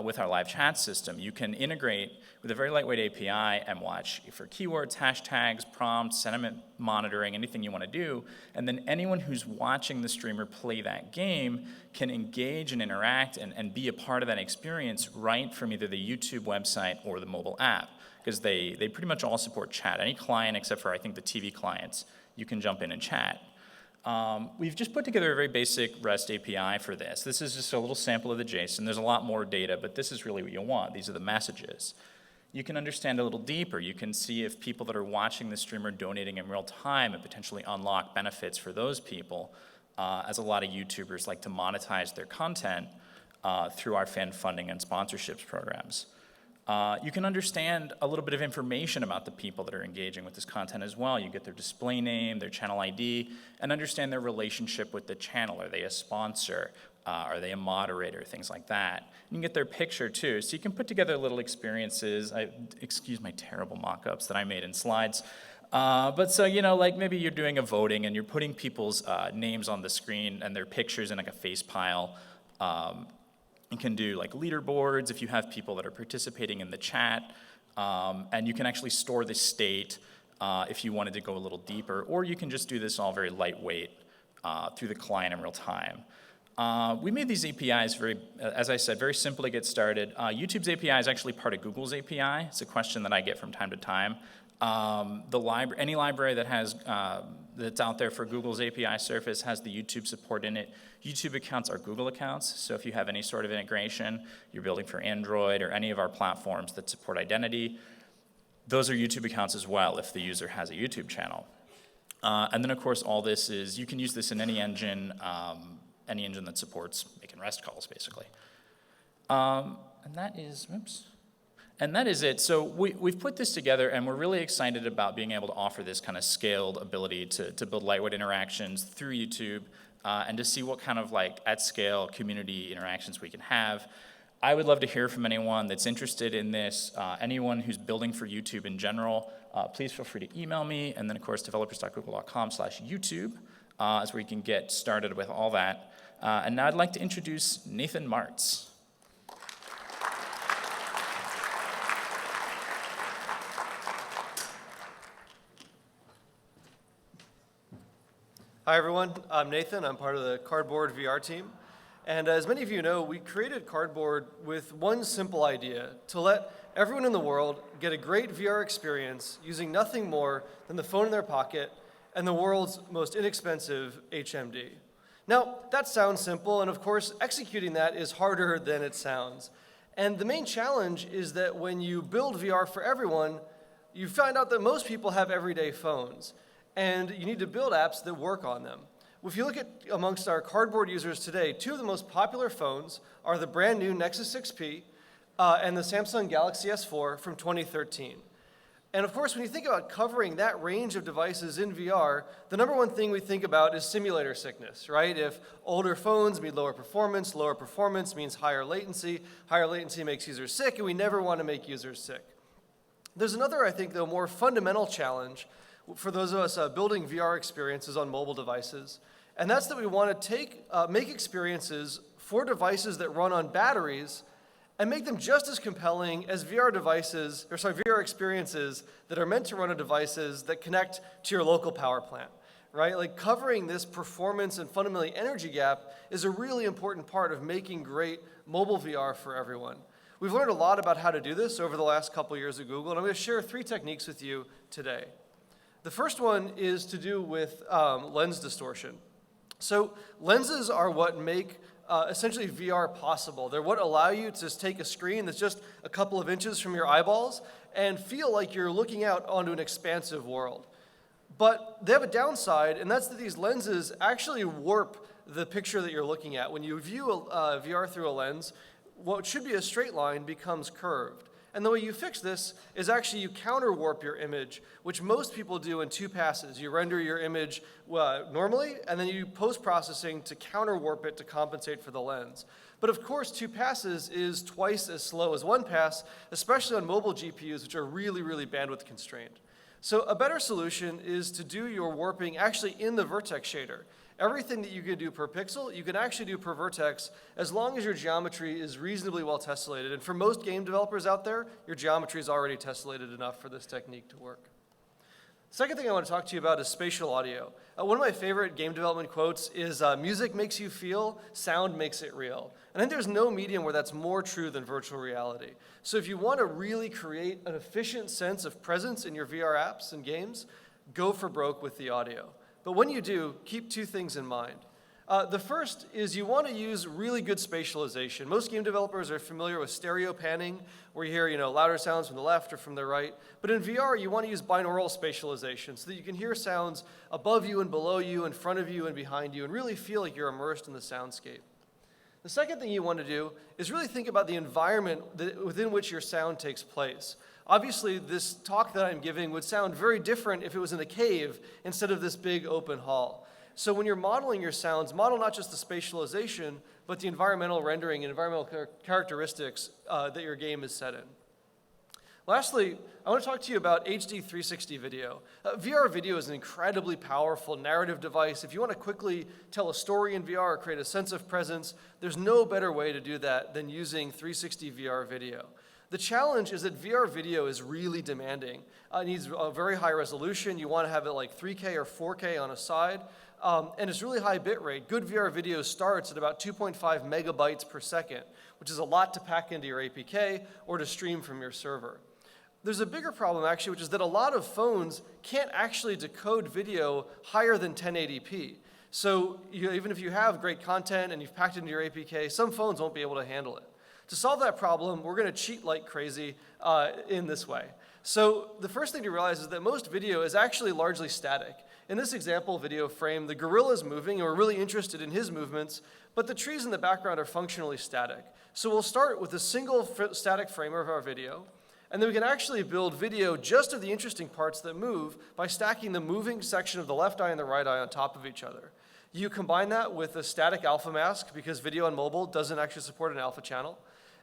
with our live chat system. You can integrate with a very lightweight API and watch for keywords, hashtags, prompts, sentiment monitoring, anything you want to do. And then anyone who's watching the streamer play that game can engage and interact and be a part of that experience right from either the YouTube website or the mobile app, because they pretty much all support chat. Any client except for, I think, the TV clients, you can jump in and chat. We've just put together a very basic REST API for this. This is just a little sample of the JSON. There's a lot more data, but this is really what you want. These are the messages. You can understand a little deeper. You can see if people that are watching the stream are donating in real time and potentially unlock benefits for those people, as a lot of YouTubers like to monetize their content through our fan funding and sponsorships programs. You can understand a little bit of information about the people that are engaging with this content as well. You get their display name, their channel ID, and understand their relationship with the channel. Are they a sponsor? Are they a moderator? Things like that. You can get their picture too. So you can put together little experiences. Excuse my terrible mock-ups that I made in slides. But so, like maybe you're doing a voting and you're putting people's names on the screen and their pictures in like a face pile. You can do like leaderboards if you have people that are participating in the chat, and you can actually store the state if you wanted to go a little deeper, or you can just do this all very lightweight through the client in real time. We made these APIs as I said, very simple to get started. YouTube's API is actually part of Google's API. It's a question that I get from time to time. Any library that has that's out there for Google's API surface has the YouTube support in it. YouTube accounts are Google accounts, so if you have any sort of integration, you're building for Android or any of our platforms that support identity, those are YouTube accounts as well if the user has a YouTube channel. And then of course all this is, you can use this in any engine that supports making REST calls basically. And that is, oops. And that is it. So we've put this together, and we're really excited about being able to offer this kind of scaled ability to build lightweight interactions through YouTube, and to see what kind of like at scale community interactions we can have. I would love to hear from anyone that's interested in this, anyone who's building for YouTube in general. Please feel free to email me, and then of course developers.google.com/YouTube is where you can get started with all that. And now I'd like to introduce Nathan Martz. Hi everyone, I'm Nathan. I'm part of the Cardboard VR team. And as many of you know, we created Cardboard with one simple idea: to let everyone in the world get a great VR experience using nothing more than the phone in their pocket and the world's most inexpensive HMD. Now, that sounds simple, and of course, executing that is harder than it sounds. And the main challenge is that when you build VR for everyone, you find out that most people have everyday phones, and you need to build apps that work on them. If you look at amongst our Cardboard users today, two of the most popular phones are the brand new Nexus 6P and the Samsung Galaxy S4 from 2013. And of course, when you think about covering that range of devices in VR, the number one thing we think about is simulator sickness, right? If older phones mean lower performance means higher latency makes users sick, and we never want to make users sick. There's another, I think, though, more fundamental challenge for those of us building VR experiences on mobile devices, and that's that we want to make experiences for devices that run on batteries and make them just as compelling as VR experiences that are meant to run on devices that connect to your local power plant, right? Like covering this performance and fundamentally energy gap is a really important part of making great mobile VR for everyone. We've learned a lot about how to do this over the last couple years at Google, and I'm going to share 3 techniques with you today. The first one is to do with lens distortion. So lenses are what make essentially VR possible. They're what allow you to just take a screen that's just a couple of inches from your eyeballs and feel like you're looking out onto an expansive world. But they have a downside, and that's that these lenses actually warp the picture that you're looking at. When you view VR through a lens, what should be a straight line becomes curved. And the way you fix this is actually you counter warp your image, which most people do in 2 passes. You render your image normally, and then you post-processing to counter warp it to compensate for the lens. But of course, 2 passes is twice as slow as 1 pass, especially on mobile GPUs, which are really, really bandwidth constrained. So a better solution is to do your warping actually in the vertex shader. Everything that you can do per pixel, you can actually do per vertex as long as your geometry is reasonably well tessellated. And for most game developers out there, your geometry is already tessellated enough for this technique to work. Second thing I want to talk to you about is spatial audio. One of my favorite game development quotes is, music makes you feel, sound makes it real. And I think there's no medium where that's more true than virtual reality. So if you want to really create an efficient sense of presence in your VR apps and games, go for broke with the audio. But when you do, keep 2 things in mind. The first is you want to use really good spatialization. Most game developers are familiar with stereo panning, where you hear louder sounds from the left or from the right. But in VR, you want to use binaural spatialization so that you can hear sounds above you and below you, in front of you and behind you, and really feel like you're immersed in the soundscape. The second thing you want to do is really think about the environment within which your sound takes place. Obviously, this talk that I'm giving would sound very different if it was in a cave instead of this big open hall. So when you're modeling your sounds, model not just the spatialization, but the environmental rendering and environmental characteristics that your game is set in. Lastly, I want to talk to you about HD 360 video. VR video is an incredibly powerful narrative device. If you want to quickly tell a story in VR or create a sense of presence, there's no better way to do that than using 360 VR video. The challenge is that VR video is really demanding. It needs a very high resolution. You want to have it like 3K or 4K on a side. And it's really high bit rate. Good VR video starts at about 2.5 megabytes per second, which is a lot to pack into your APK or to stream from your server. There's a bigger problem, actually, which is that a lot of phones can't actually decode video higher than 1080p. So even if you have great content and you've packed it into your APK, some phones won't be able to handle it. To solve that problem, we're going to cheat like crazy in this way. So the first thing to realize is that most video is actually largely static. In this example video frame, the gorilla's moving, and we're really interested in his movements, but the trees in the background are functionally static. So we'll start with a single static frame of our video, and then we can actually build video just of the interesting parts that move by stacking the moving section of the left eye and the right eye on top of each other. You combine that with a static alpha mask, because video on mobile doesn't actually support an alpha channel.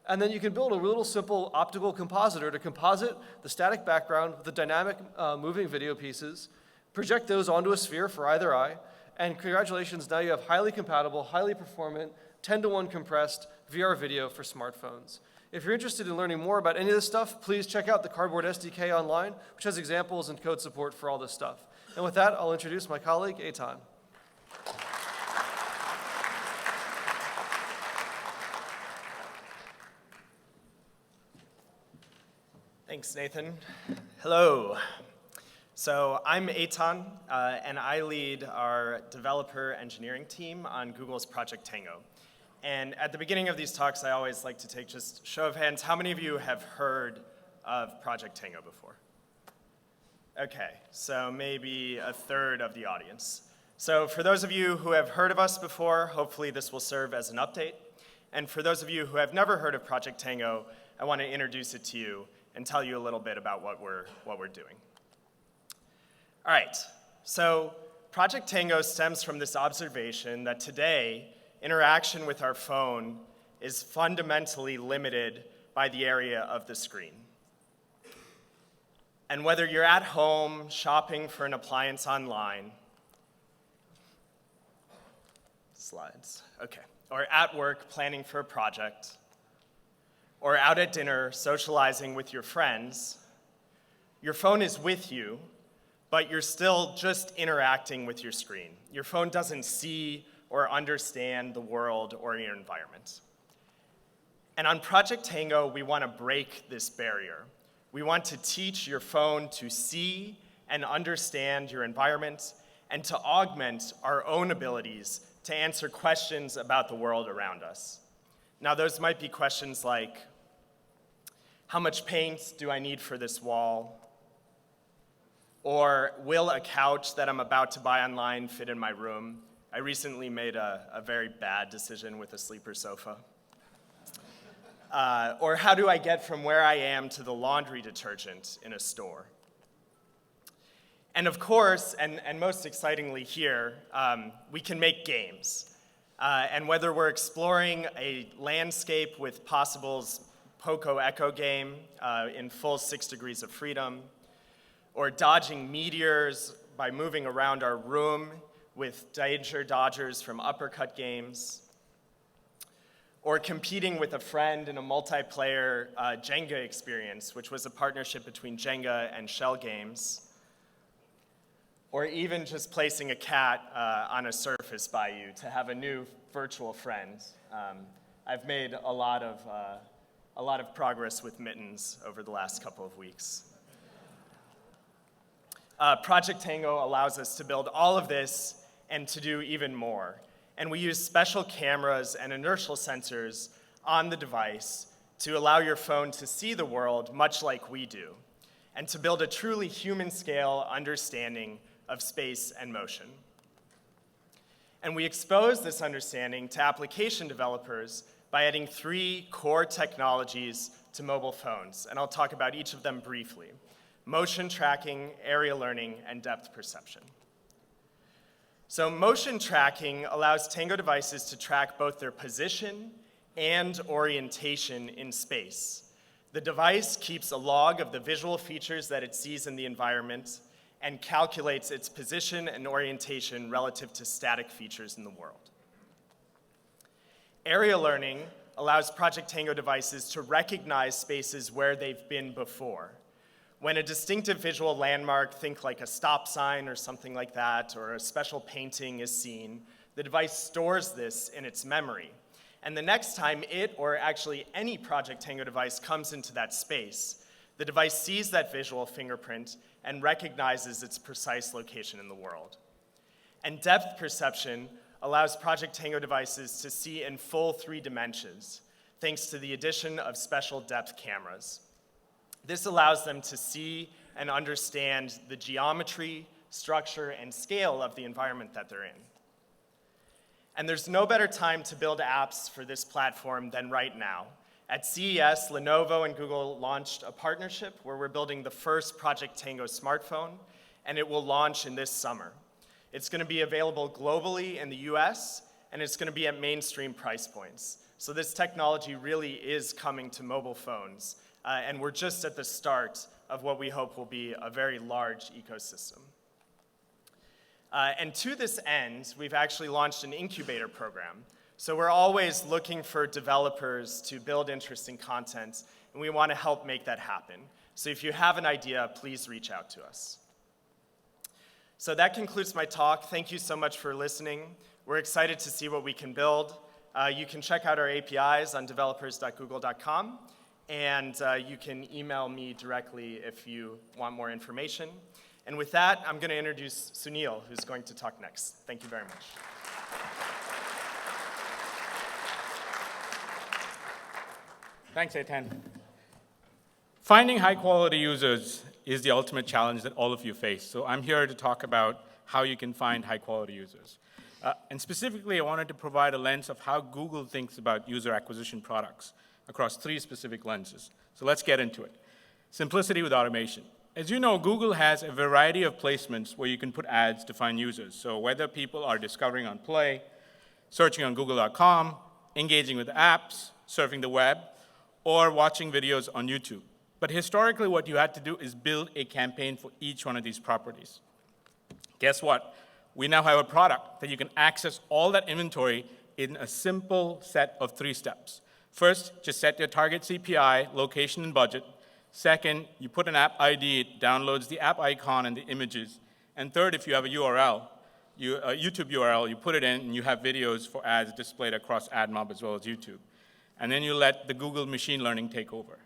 And then you can build a little simple optical compositor to composite the static background with the dynamic moving video pieces, project those onto a sphere for either eye, and congratulations, now you have highly compatible, highly performant, 10:1 compressed VR video for smartphones. If you're interested in learning more about any of this stuff, please check out the Cardboard SDK online, which has examples and code support for all this stuff. And with that, I'll introduce my colleague, Eitan. Thanks, Nathan. Hello. So I'm Eitan, and I lead our developer engineering team on Google's Project Tango. And at the beginning of these talks, I always like to take just show of hands. How many of you have heard of Project Tango before? Okay, so maybe a third of the audience. So for those of you who have heard of us before, hopefully this will serve as an update. And for those of you who have never heard of Project Tango, I want to introduce it to you and tell you a little bit about what we're doing. All right, so Project Tango stems from this observation that today, interaction with our phone is fundamentally limited by the area of the screen. And whether you're at home shopping for an appliance online, slides, okay, or at work planning for a project, or out at dinner socializing with your friends, your phone is with you, but you're still just interacting with your screen. Your phone doesn't see or understand the world or your environment. And on Project Tango, we want to break this barrier. We want to teach your phone to see and understand your environment and to augment our own abilities to answer questions about the world around us. Now, those might be questions like, how much paint do I need for this wall? Or will a couch that I'm about to buy online fit in my room? I recently made a very bad decision with a sleeper sofa. Or how do I get from where I am to the laundry detergent in a store? And of course, and most excitingly here, we can make games. And whether we're exploring a landscape with Possible's Poco Echo game in full 6 degrees of freedom, or dodging meteors by moving around our room with Danger Dodgers from Uppercut Games, or competing with a friend in a multiplayer Jenga experience, which was a partnership between Jenga and Shell Games, or even just placing a cat on a surface by you to have a new virtual friend. I've made a lot of progress with mittens over the last couple of weeks. Project Tango allows us to build all of this and to do even more. And we use special cameras and inertial sensors on the device to allow your phone to see the world much like we do, and to build a truly human-scale understanding of space and motion. And we expose this understanding to application developers by adding 3 core technologies to mobile phones, and I'll talk about each of them briefly: motion tracking, area learning, and depth perception. So motion tracking allows Tango devices to track both their position and orientation in space. The device keeps a log of the visual features that it sees in the environment and calculates its position and orientation relative to static features in the world. Area learning allows Project Tango devices to recognize spaces where they've been before. When a distinctive visual landmark, think like a stop sign or something like that, or a special painting is seen, the device stores this in its memory. And the next time it, or actually any Project Tango device, comes into that space, the device sees that visual fingerprint and recognizes its precise location in the world. And depth perception allows Project Tango devices to see in full 3 dimensions, thanks to the addition of special depth cameras. This allows them to see and understand the geometry, structure, and scale of the environment that they're in. And there's no better time to build apps for this platform than right now. At CES, Lenovo and Google launched a partnership where we're building the first Project Tango smartphone, and it will launch in this summer. It's going to be available globally in the US, and it's going to be at mainstream price points. So this technology really is coming to mobile phones, and we're just at the start of what we hope will be a very large ecosystem. And to this end, we've actually launched an incubator program. So we're always looking for developers to build interesting content, and we want to help make that happen. So if you have an idea, please reach out to us. So that concludes my talk. Thank you so much for listening. We're excited to see what we can build. You can check out our APIs on developers.google.com, and you can email me directly if you want more information. And with that, I'm going to introduce Sunil, who's going to talk next. Thank you very much. Thanks, Eitan. Finding high-quality users is the ultimate challenge that all of you face. So I'm here to talk about how you can find high-quality users. And specifically, I wanted to provide a lens of how Google thinks about user acquisition products across 3 specific lenses. So let's get into it. Simplicity with automation. As you know, Google has a variety of placements where you can put ads to find users. So whether people are discovering on Play, searching on google.com, engaging with apps, surfing the web, or watching videos on YouTube. But historically, what you had to do is build a campaign for each one of these properties. Guess what? We now have a product that you can access all that inventory in a simple set of 3 steps. First, just set your target CPI, location, and budget. Second, you put an app ID, it downloads the app icon and the images. And third, if you have a URL, a YouTube URL, you put it in, and you have videos for ads displayed across AdMob as well as YouTube. And then you let the Google machine learning take over.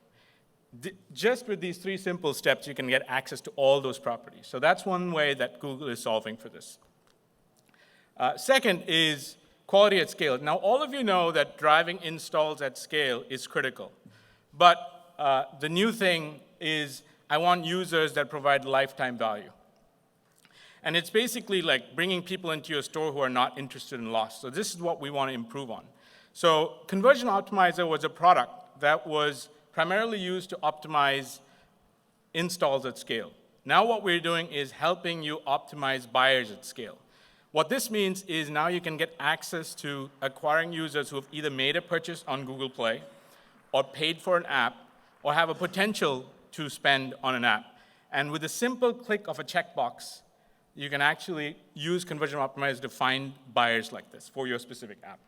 Just with these 3 simple steps, you can get access to all those properties. So that's one way that Google is solving for this. Second is quality at scale. Now, all of you know that driving installs at scale is critical. But the new thing is I want users that provide lifetime value. And it's basically like bringing people into your store who are not interested in loss. So this is what we want to improve on. So Conversion Optimizer was a product that was primarily used to optimize installs at scale. Now what we're doing is helping you optimize buyers at scale. What this means is now you can get access to acquiring users who have either made a purchase on Google Play or paid for an app or have a potential to spend on an app. And with a simple click of a checkbox, you can actually use Conversion Optimizer to find buyers like this for your specific app.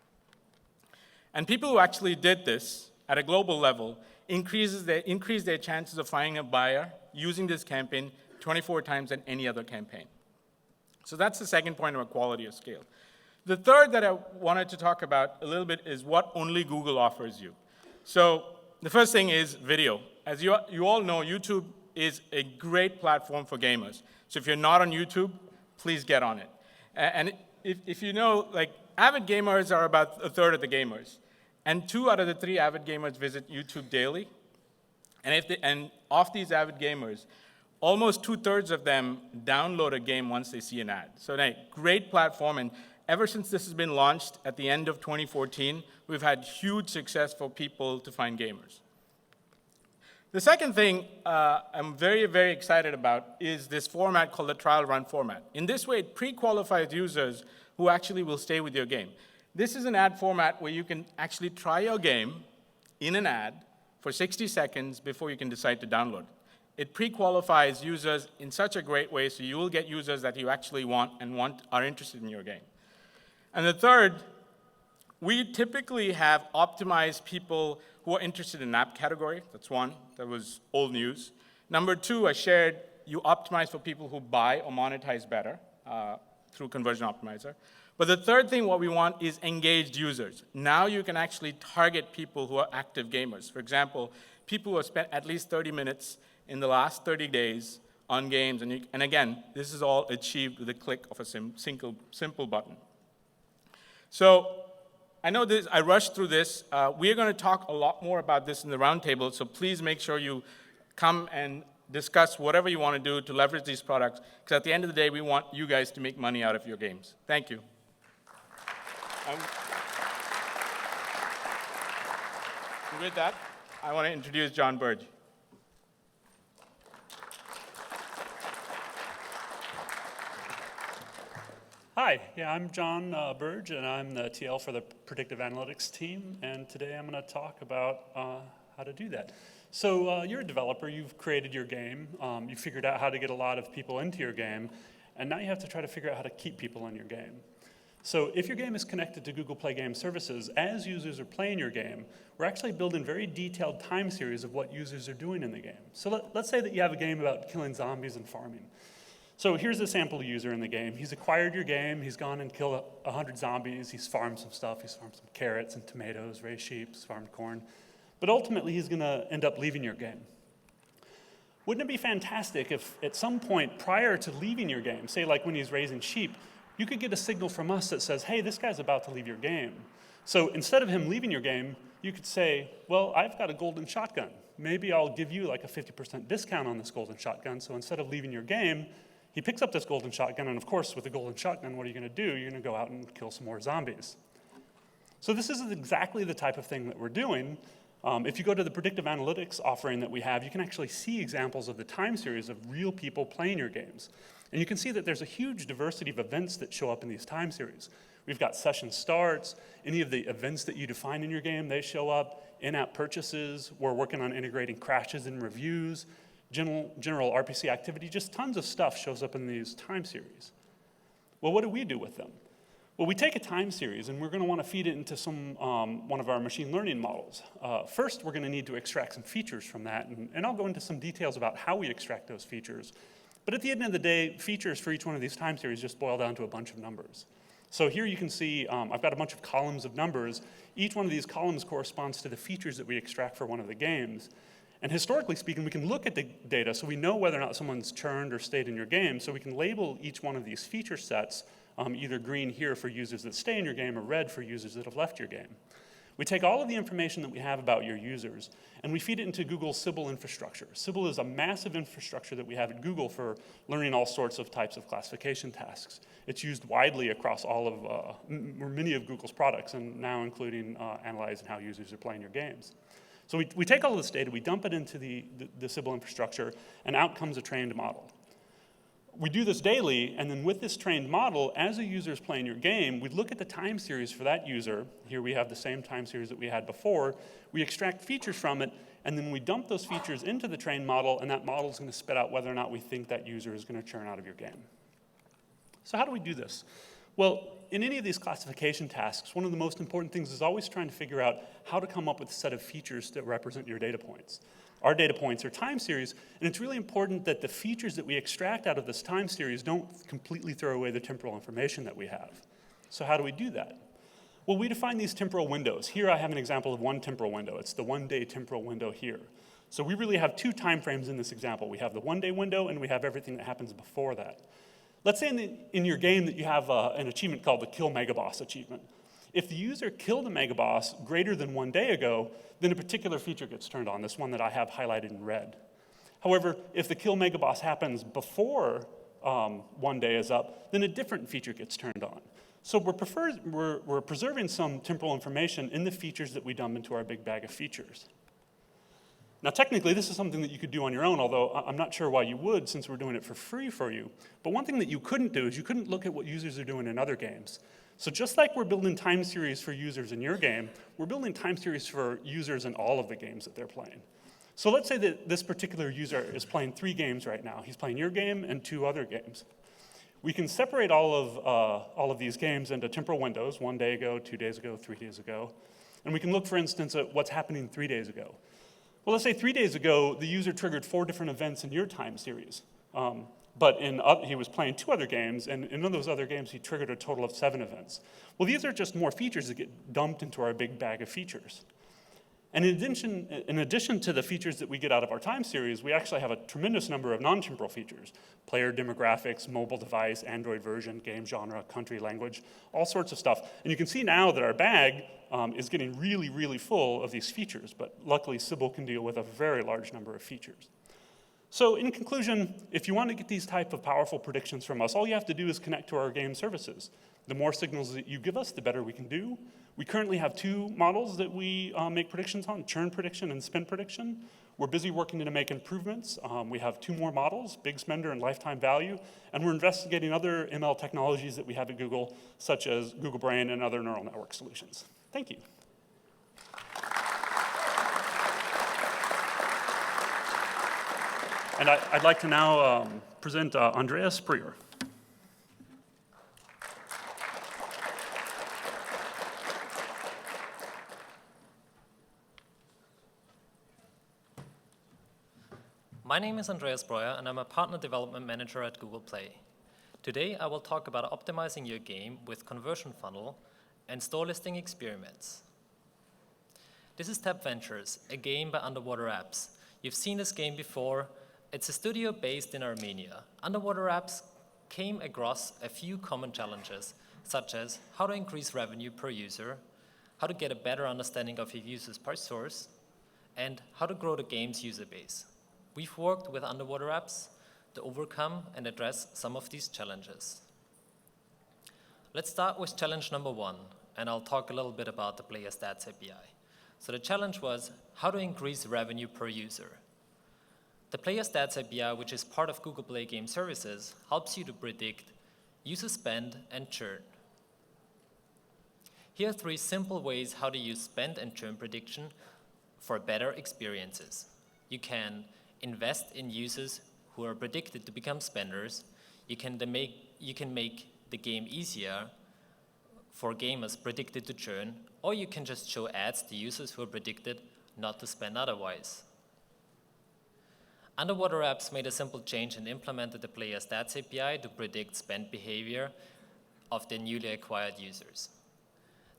And people who actually did this at a global level increase their chances of finding a buyer using this campaign 24 times than any other campaign. So that's the second point about quality of scale. The third that I wanted to talk about a little bit is what only Google offers you. So the first thing is video. As you all know, YouTube is a great platform for gamers. So if you're not on YouTube, please get on it. And if you know, like, avid gamers are about a third of the gamers. And 2 out of the 3 avid gamers visit YouTube daily. And of these avid gamers, almost 2/3 of them download a game once they see an ad. So a great platform, and ever since this has been launched at the end of 2014, we've had huge success for people to find gamers. The second thing I'm very, very excited about is this format called the trial run format. In this way, it pre-qualifies users who actually will stay with your game. This is an ad format where you can actually try your game in an ad for 60 seconds before you can decide to download it. It pre-qualifies users in such a great way, so you will get users that you actually want and are interested in your game. And the third, we typically have optimized people who are interested in app category. That's one. That was old news. Number 2, I shared you optimize for people who buy or monetize better through Conversion Optimizer. But the third thing, what we want is engaged users. Now you can actually target people who are active gamers. For example, people who have spent at least 30 minutes in the last 30 days on games. And again, this is all achieved with a click of a simple button. So I know I rushed through this. We are going to talk a lot more about this in the roundtable, so please make sure you come and discuss whatever you want to do to leverage these products, because at the end of the day, we want you guys to make money out of your games. Thank you. With that, I want to introduce John Burge. Hi, yeah, I'm John Burge, and I'm the TL for the predictive analytics team, and today I'm going to talk about how to do that. So you're a developer, you've created your game, you figured out how to get a lot of people into your game, and now you have to try to figure out how to keep people in your game. So if your game is connected to Google Play Game Services, as users are playing your game, we're actually building very detailed time series of what users are doing in the game. So let's say that you have a game about killing zombies and farming. So here's a sample user in the game. He's acquired your game, he's gone and killed 100 zombies, he's farmed some stuff, he's farmed some carrots and tomatoes, raised sheep, he's farmed corn. But ultimately, he's gonna end up leaving your game. Wouldn't it be fantastic if at some point prior to leaving your game, say like when he's raising sheep, you could get a signal from us that says, hey, this guy's about to leave your game. So instead of him leaving your game, you could say, well, I've got a golden shotgun. Maybe I'll give you like a 50% discount on this golden shotgun, so instead of leaving your game, he picks up this golden shotgun, and of course, with the golden shotgun, what are you gonna do? You're gonna go out and kill some more zombies. So this is exactly the type of thing that we're doing. If you go to the predictive analytics offering that we have, you can actually see examples of the time series of real people playing your games. And you can see that there's a huge diversity of events that show up in these time series. We've got session starts, any of the events that you define in your game, they show up, in-app purchases, we're working on integrating crashes and reviews, general RPC activity, just tons of stuff shows up in these time series. Well, what do we do with them? Well, we take a time series and we're going to want to feed it into one of our machine learning models. First, we're going to need to extract some features from that, and I'll go into some details about how we extract those features. But at the end of the day, features for each one of these time series just boil down to a bunch of numbers. So here you can see I've got a bunch of columns of numbers. Each one of these columns corresponds to the features that we extract for one of the games. And historically speaking, we can look at the data so we know whether or not someone's churned or stayed in your game, so we can label each one of these feature sets either green here for users that stay in your game or red for users that have left your game. We take all of the information that we have about your users and we feed it into Google's Sybil infrastructure. Sybil is a massive infrastructure that we have at Google for learning all sorts of types of classification tasks. It's used widely across all of, or many of Google's products, and now including analyzing how users are playing your games. So we take all of this data, we dump it into the Sybil infrastructure, and out comes a trained model. We do this daily, and then with this trained model, as a user is playing your game, we look at the time series for that user. Here we have the same time series that we had before. We extract features from it, and then we dump those features into the trained model, and that model is going to spit out whether or not we think that user is going to churn out of your game. So how do we do this? Well, in any of these classification tasks, one of the most important things is always trying to figure out how to come up with a set of features that represent your data points. Our data points are time series, and it's really important that the features that we extract out of this time series don't completely throw away the temporal information that we have. So how do we do that? Well, we define these temporal windows. Here I have an example of one temporal window. It's the one-day temporal window here. So we really have two time frames in this example. We have the one-day window, and we have everything that happens before that. Let's say in your game that you have an achievement called the Kill Megaboss achievement. If the user killed a megaboss greater than 1 day ago, then a particular feature gets turned on, this one that I have highlighted in red. However, if the kill megaboss happens before 1 day is up, then a different feature gets turned on. So we're preserving some temporal information in the features that we dump into our big bag of features. Now, technically, this is something that you could do on your own, although I'm not sure why you would, since we're doing it for free for you. But one thing that you couldn't do is you couldn't look at what users are doing in other games. So just like we're building time series for users in your game, we're building time series for users in all of the games that they're playing. So let's say that this particular user is playing 3 games right now. He's playing your game and 2 other games. We can separate all of these games into temporal windows, 1 day ago, 2 days ago, 3 days ago. And we can look, for instance, at what's happening 3 days ago. Well, let's say 3 days ago, the user triggered 4 different events in your time series. But he was playing 2 other games, and in those other games, he triggered a total of 7 events. Well, these are just more features that get dumped into our big bag of features. And in addition to the features that we get out of our time series, we actually have a tremendous number of non-temporal features: player demographics, mobile device, Android version, game genre, country, language, all sorts of stuff. And you can see now that our bag is getting really, really full of these features, but luckily Sybil can deal with a very large number of features. So in conclusion, if you want to get these type of powerful predictions from us, all you have to do is connect to our game services. The more signals that you give us, the better we can do. We currently have 2 models that we make predictions on, churn prediction and spend prediction. We're busy working to make improvements. We have 2 more models, big spender and lifetime value, and we're investigating other ML technologies that we have at Google, such as Google Brain and other neural network solutions. Thank you. And I'd like to now present Andreas Prier. My name is Andreas Breuer, and I'm a Partner Development Manager at Google Play. Today, I will talk about optimizing your game with conversion funnel and store listing experiments. This is Tap Ventures, a game by Underwater Apps. You've seen this game before. It's a studio based in Armenia. Underwater Apps came across a few common challenges, such as how to increase revenue per user, how to get a better understanding of your users per source, and how to grow the game's user base. We've worked with Underwater Apps to overcome and address some of these challenges. Let's start with challenge number 1, and I'll talk a little bit about the Player Stats API. So the challenge was how to increase revenue per user. The Player Stats API, which is part of Google Play Game Services, helps you to predict user spend and churn. Here are 3 simple ways how to use spend and churn prediction for better experiences. You can invest in users who are predicted to become spenders. You can make the game easier for gamers predicted to churn, or you can just show ads to users who are predicted not to spend otherwise. Underwater Apps made a simple change and implemented the Player Stats API to predict spend behavior of their newly acquired users.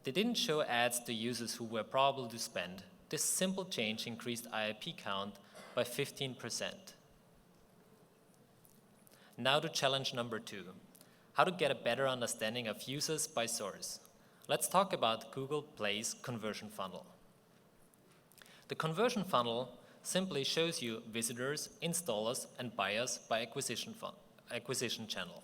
They didn't show ads to users who were probable to spend. This simple change increased IIP count by 15%. Now to challenge number 2, how to get a better understanding of users by source. Let's talk about Google Play's conversion funnel. The conversion funnel simply shows you visitors, installers, and buyers by acquisition channel.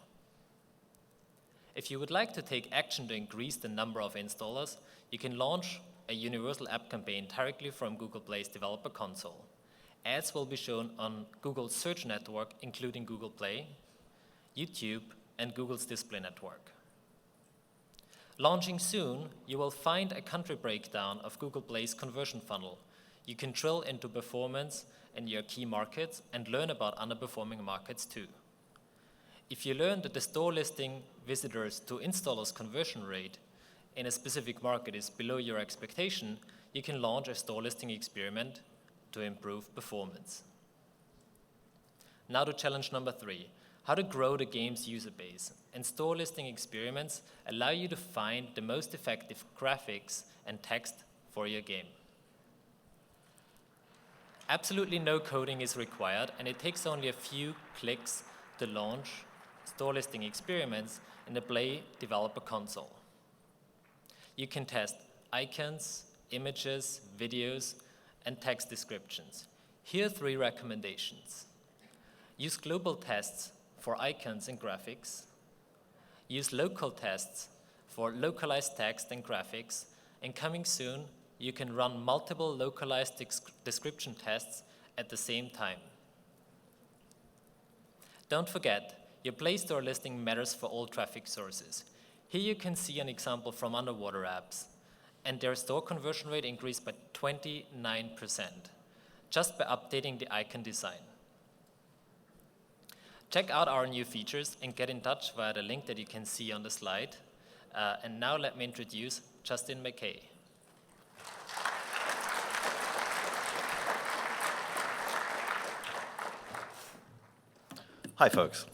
If you would like to take action to increase the number of installers, you can launch a universal app campaign directly from Google Play's developer console. Ads will be shown on Google's search network, including Google Play, YouTube, and Google's display network. Launching soon, you will find a country breakdown of Google Play's conversion funnel. You can drill into performance in your key markets and learn about underperforming markets too. If you learn that the store listing visitors to installers conversion rate in a specific market is below your expectation, you can launch a store listing experiment to improve performance. Now to challenge number 3, how to grow the game's user base. And store listing experiments allow you to find the most effective graphics and text for your game. Absolutely no coding is required, and it takes only a few clicks to launch store listing experiments in the Play developer console. You can test icons, images, videos, and text descriptions. Here are 3 recommendations. Use global tests for icons and graphics. Use local tests for localized text and graphics. And coming soon, you can run multiple localized description tests at the same time. Don't forget, your Play Store listing matters for all traffic sources. Here you can see an example from Underwater Apps, and their store conversion rate increased by 29%, just by updating the icon design. Check out our new features and get in touch via the link that you can see on the slide. And now let me introduce Justin McKay. Hi, folks.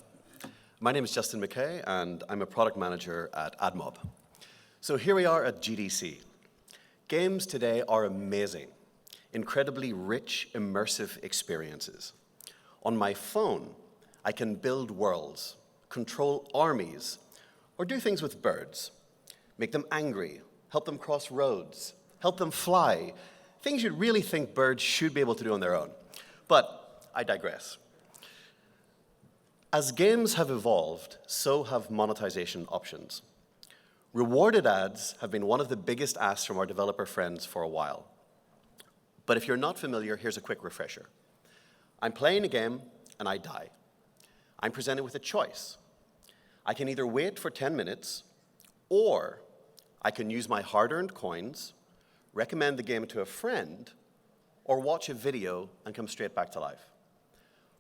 My name is Justin McKay, and I'm a product manager at AdMob. So here we are at GDC. Games today are amazing, incredibly rich, immersive experiences. On my phone, I can build worlds, control armies, or do things with birds. Make them angry, help them cross roads, help them fly, things you'd really think birds should be able to do on their own. But I digress. As games have evolved, so have monetization options. Rewarded ads have been one of the biggest asks from our developer friends for a while. But if you're not familiar, here's a quick refresher. I'm playing a game and I die. I'm presented with a choice. I can either wait for 10 minutes, or I can use my hard-earned coins, recommend the game to a friend, or watch a video and come straight back to life.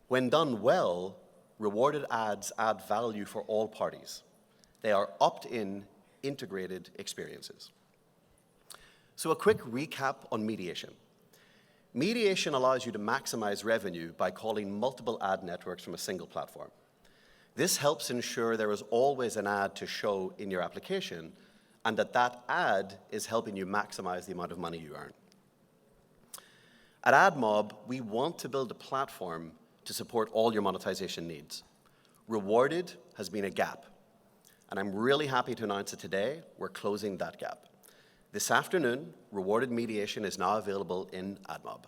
When done well, rewarded ads add value for all parties. They are opt-in, integrated experiences. So a quick recap on mediation. Mediation allows you to maximize revenue by calling multiple ad networks from a single platform. This helps ensure there is always an ad to show in your application, and that ad is helping you maximize the amount of money you earn. At AdMob, we want to build a platform to support all your monetization needs. Rewarded has been a gap, and I'm really happy to announce that today we're closing that gap. This afternoon, rewarded mediation is now available in AdMob.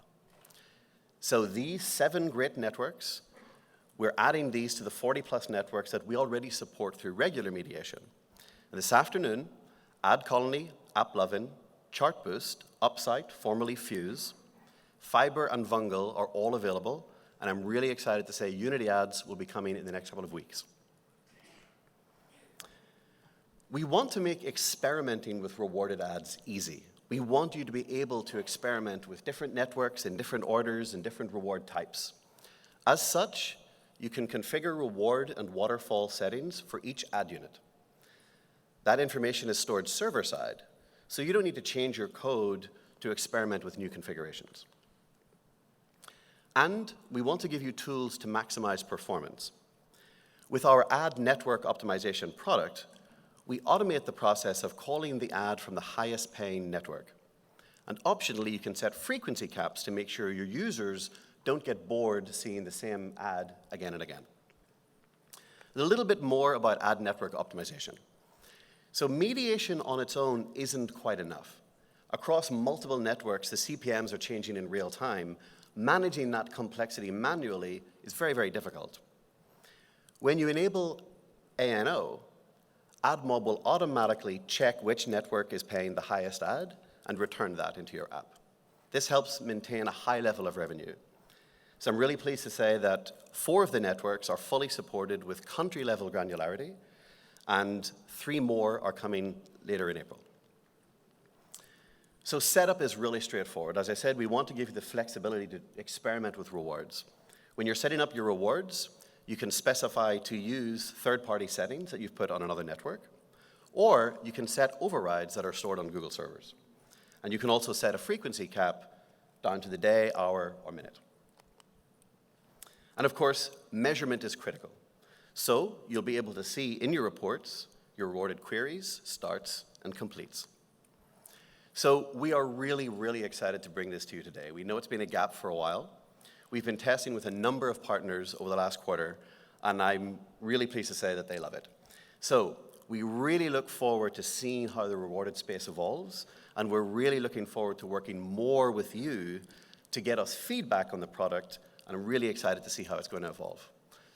So these 7 great networks, we're adding these to the 40+ networks that we already support through regular mediation. And this afternoon, AdColony, AppLovin, Chartboost, Upsite, formerly Fuse, Fiber, and Vungle are all available, and I'm really excited to say Unity ads will be coming in the next couple of weeks. We want to make experimenting with rewarded ads easy. We want you to be able to experiment with different networks in different orders and different reward types. As such, you can configure reward and waterfall settings for each ad unit. That information is stored server-side, so you don't need to change your code to experiment with new configurations. And we want to give you tools to maximize performance. With our ad network optimization product, we automate the process of calling the ad from the highest paying network. And optionally, you can set frequency caps to make sure your users don't get bored seeing the same ad again and again. A little bit more about ad network optimization. So mediation on its own isn't quite enough. Across multiple networks, the CPMs are changing in real time. Managing that complexity manually is very, very difficult. When you enable ANO, AdMob will automatically check which network is paying the highest ad and return that into your app. This helps maintain a high level of revenue. So I'm really pleased to say that 4 of the networks are fully supported with country-level granularity, and 3 more are coming later in April. So setup is really straightforward. As I said, we want to give you the flexibility to experiment with rewards. When you're setting up your rewards, you can specify to use third-party settings that you've put on another network, or you can set overrides that are stored on Google servers. And you can also set a frequency cap down to the day, hour, or minute. And of course, measurement is critical. So you'll be able to see in your reports your rewarded queries, starts, and completes. So we are really, really excited to bring this to you today. We know it's been a gap for a while. We've been testing with a number of partners over the last quarter, and I'm really pleased to say that they love it. So we really look forward to seeing how the rewarded space evolves, and we're really looking forward to working more with you to get us feedback on the product, and I'm really excited to see how it's going to evolve.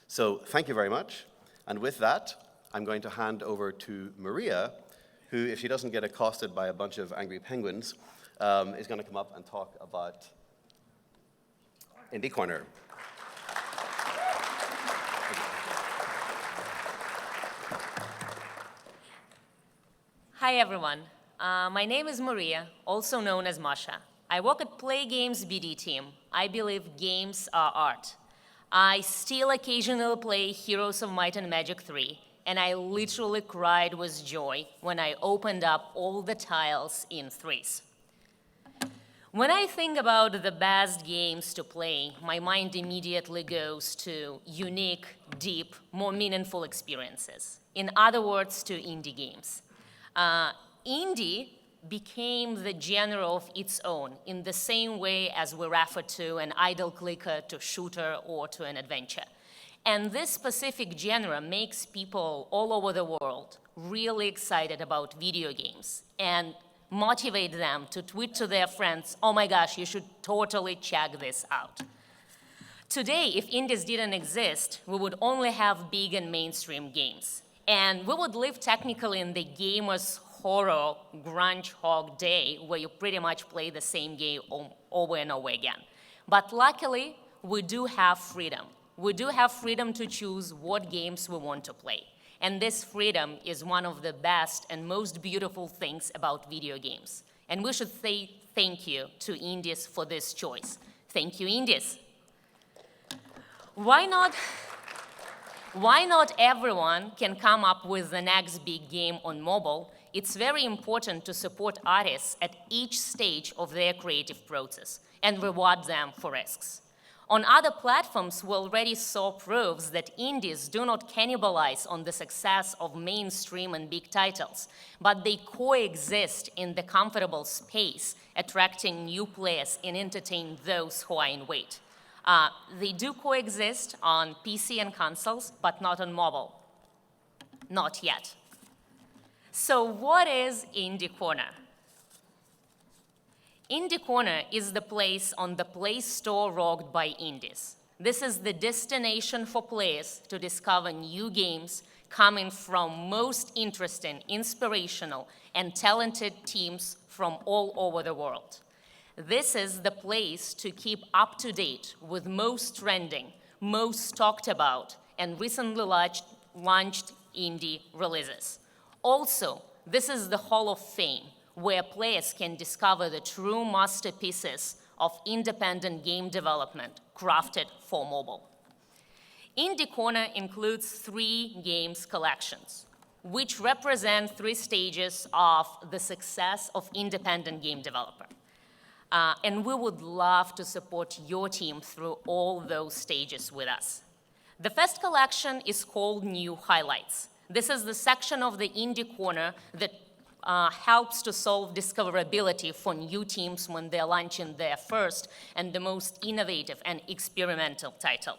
So thank you very much. And with that, I'm going to hand over to Maria, who, if she doesn't get accosted by a bunch of angry penguins, is going to come up and talk about Indie Corner. Hi, everyone. My name is Maria, also known as Masha. I work at Play Games BD team. I believe games are art. I still occasionally play Heroes of Might and Magic 3, and I literally cried with joy when I opened up all the tiles in 3s. When I think about the best games to play, my mind immediately goes to unique, deep, more meaningful experiences. In other words, to indie games. Indie became the genre of its own in the same way as we refer to an idle clicker, to shooter, or to an adventure. And this specific genre makes people all over the world really excited about video games and motivate them to tweet to their friends, oh my gosh, you should totally check this out. Today, if indies didn't exist, we would only have big and mainstream games. And we would live technically in the gamer's horror grunge day where you pretty much play the same game over and over again. But luckily, we do have freedom. We do have freedom to choose what games we want to play. And this freedom is one of the best and most beautiful things about video games. And we should say thank you to indies for this choice. Thank you, indies. Why not everyone can come up with the next big game on mobile? It's very important to support artists at each stage of their creative process and reward them for risks. On other platforms, we already saw proofs that indies do not cannibalize on the success of mainstream and big titles, but they coexist in the comfortable space, attracting new players and entertaining those who are in wait. They do coexist on PC and consoles, but not on mobile. Not yet. So what is Indie Corner? Indie Corner is the place on the Play Store rocked by indies. This is the destination for players to discover new games coming from most interesting, inspirational, and talented teams from all over the world. This is the place to keep up to date with most trending, most talked about, and recently launched indie releases. Also, this is the Hall of Fame, where players can discover the true masterpieces of independent game development crafted for mobile. Indie Corner includes 3 games collections, which represent 3 stages of the success of independent game developer. And we would love to support your team through all those stages with us. The first collection is called New Highlights. This is the section of the Indie Corner that helps to solve discoverability for new teams when they're launching their first and the most innovative and experimental title.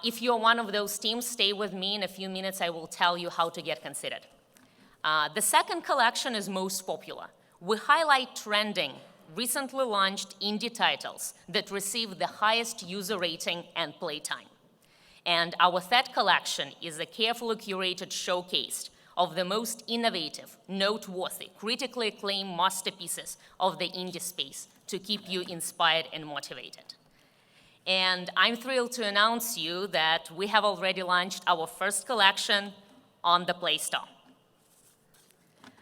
If you're one of those teams, stay with me. In a few minutes, I will tell you how to get considered. The second collection is most popular. We highlight trending, recently launched indie titles that receive the highest user rating and playtime. And our third collection is a carefully curated showcase of the most innovative, noteworthy, critically acclaimed masterpieces of the indie space to keep you inspired and motivated. And I'm thrilled to announce you that we have already launched our first collection on the Play Store.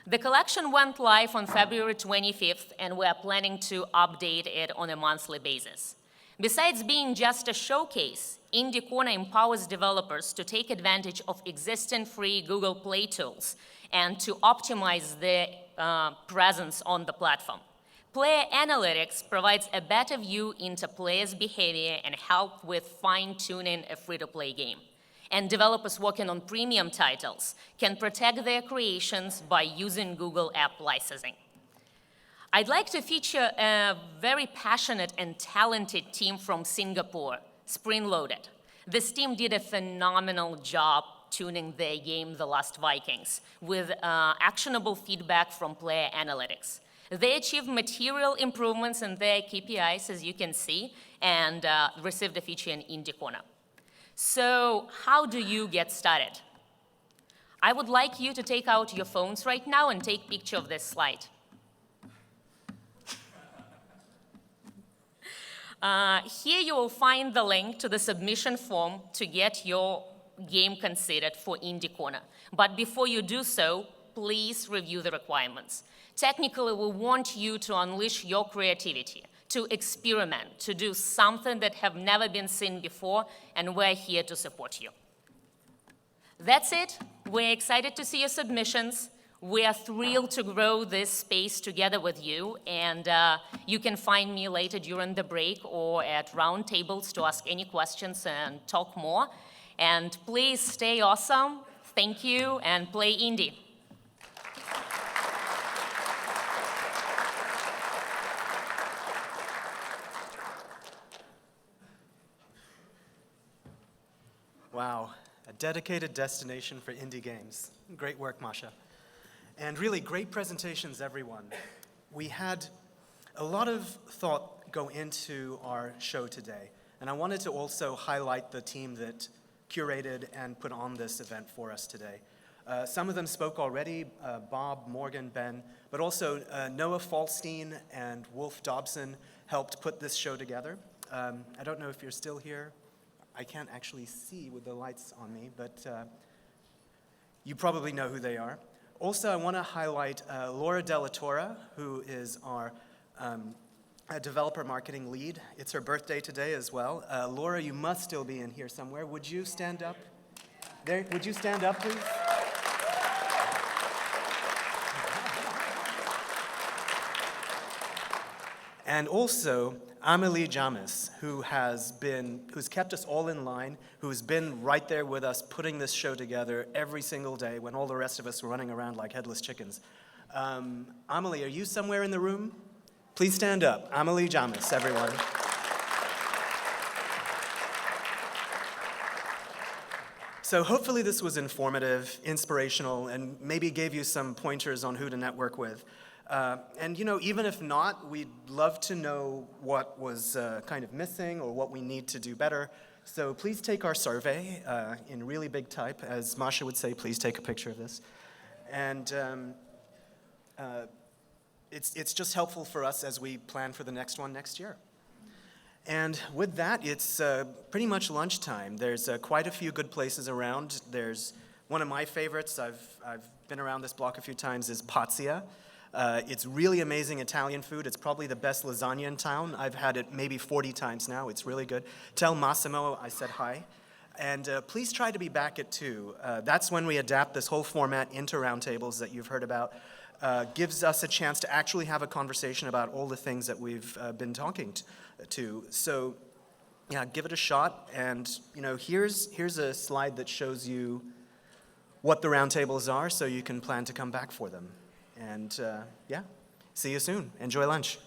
The collection went live on February 25th, and we are planning to update it on a monthly basis. Besides being just a showcase, Indie Corner empowers developers to take advantage of existing free Google Play tools and to optimize their presence on the platform. Player Analytics provides a better view into players' behavior and help with fine-tuning a free-to-play game. And developers working on premium titles can protect their creations by using Google App Licensing. I'd like to feature a very passionate and talented team from Singapore, Spring Loaded. This team did a phenomenal job tuning their game, The Last Vikings, with actionable feedback from Player Analytics. They achieved material improvements in their KPIs, as you can see, and received a feature in Indie Corner. So how do you get started? I would like you to take out your phones right now and take a picture of this slide. Here you will find the link to the submission form to get your game considered for Indie Corner. But before you do so, please review the requirements. Technically, we want you to unleash your creativity, to experiment, to do something that have never been seen before, and we're here to support you. That's it. We're excited to see your submissions. We are thrilled to grow this space together with you, and you can find me later during the break or at round tables to ask any questions and talk more. And please stay awesome. Thank you, and play indie. Wow, a dedicated destination for indie games. Great work, Masha. And really great presentations, everyone. We had a lot of thought go into our show today. And I wanted to also highlight the team that curated and put on this event for us today. Some of them spoke already, Bob, Morgan, Ben, but also Noah Falstein and Wolf Dobson helped put this show together. I don't know if you're still here. I can't actually see with the lights on me, but you probably know who they are. Also, I want to highlight Laura Della Torre, who is our developer marketing lead. It's her birthday today as well. Laura, you must still be in here somewhere. Would you stand up? There, would you stand up, please? And also, Amelie Jamis, who's kept us all in line, who's been right there with us putting this show together every single day when all the rest of us were running around like headless chickens. Amelie, are you somewhere in the room? Please stand up. Amelie Jamis, everyone. So hopefully this was informative, inspirational, and maybe gave you some pointers on who to network with. And even if not, we'd love to know what was kind of missing or what we need to do better. So please take our survey in really big type. As Masha would say, please take a picture of this. And it's just helpful for us as we plan for the next one next year. And with that, it's pretty much lunchtime. There's quite a few good places around. There's one of my favorites, I've been around this block a few times, is Pazzia. It's really amazing Italian food. It's probably the best lasagna in town. I've had it maybe 40 times now. It's really good. Tell Massimo I said hi. And please try to be back at 2. That's when we adapt this whole format into roundtables that you've heard about. Gives us a chance to actually have a conversation about all the things that we've been talking to. So yeah, give it a shot. And here's a slide that shows you what the roundtables are so you can plan to come back for them. And yeah, see you soon. Enjoy lunch.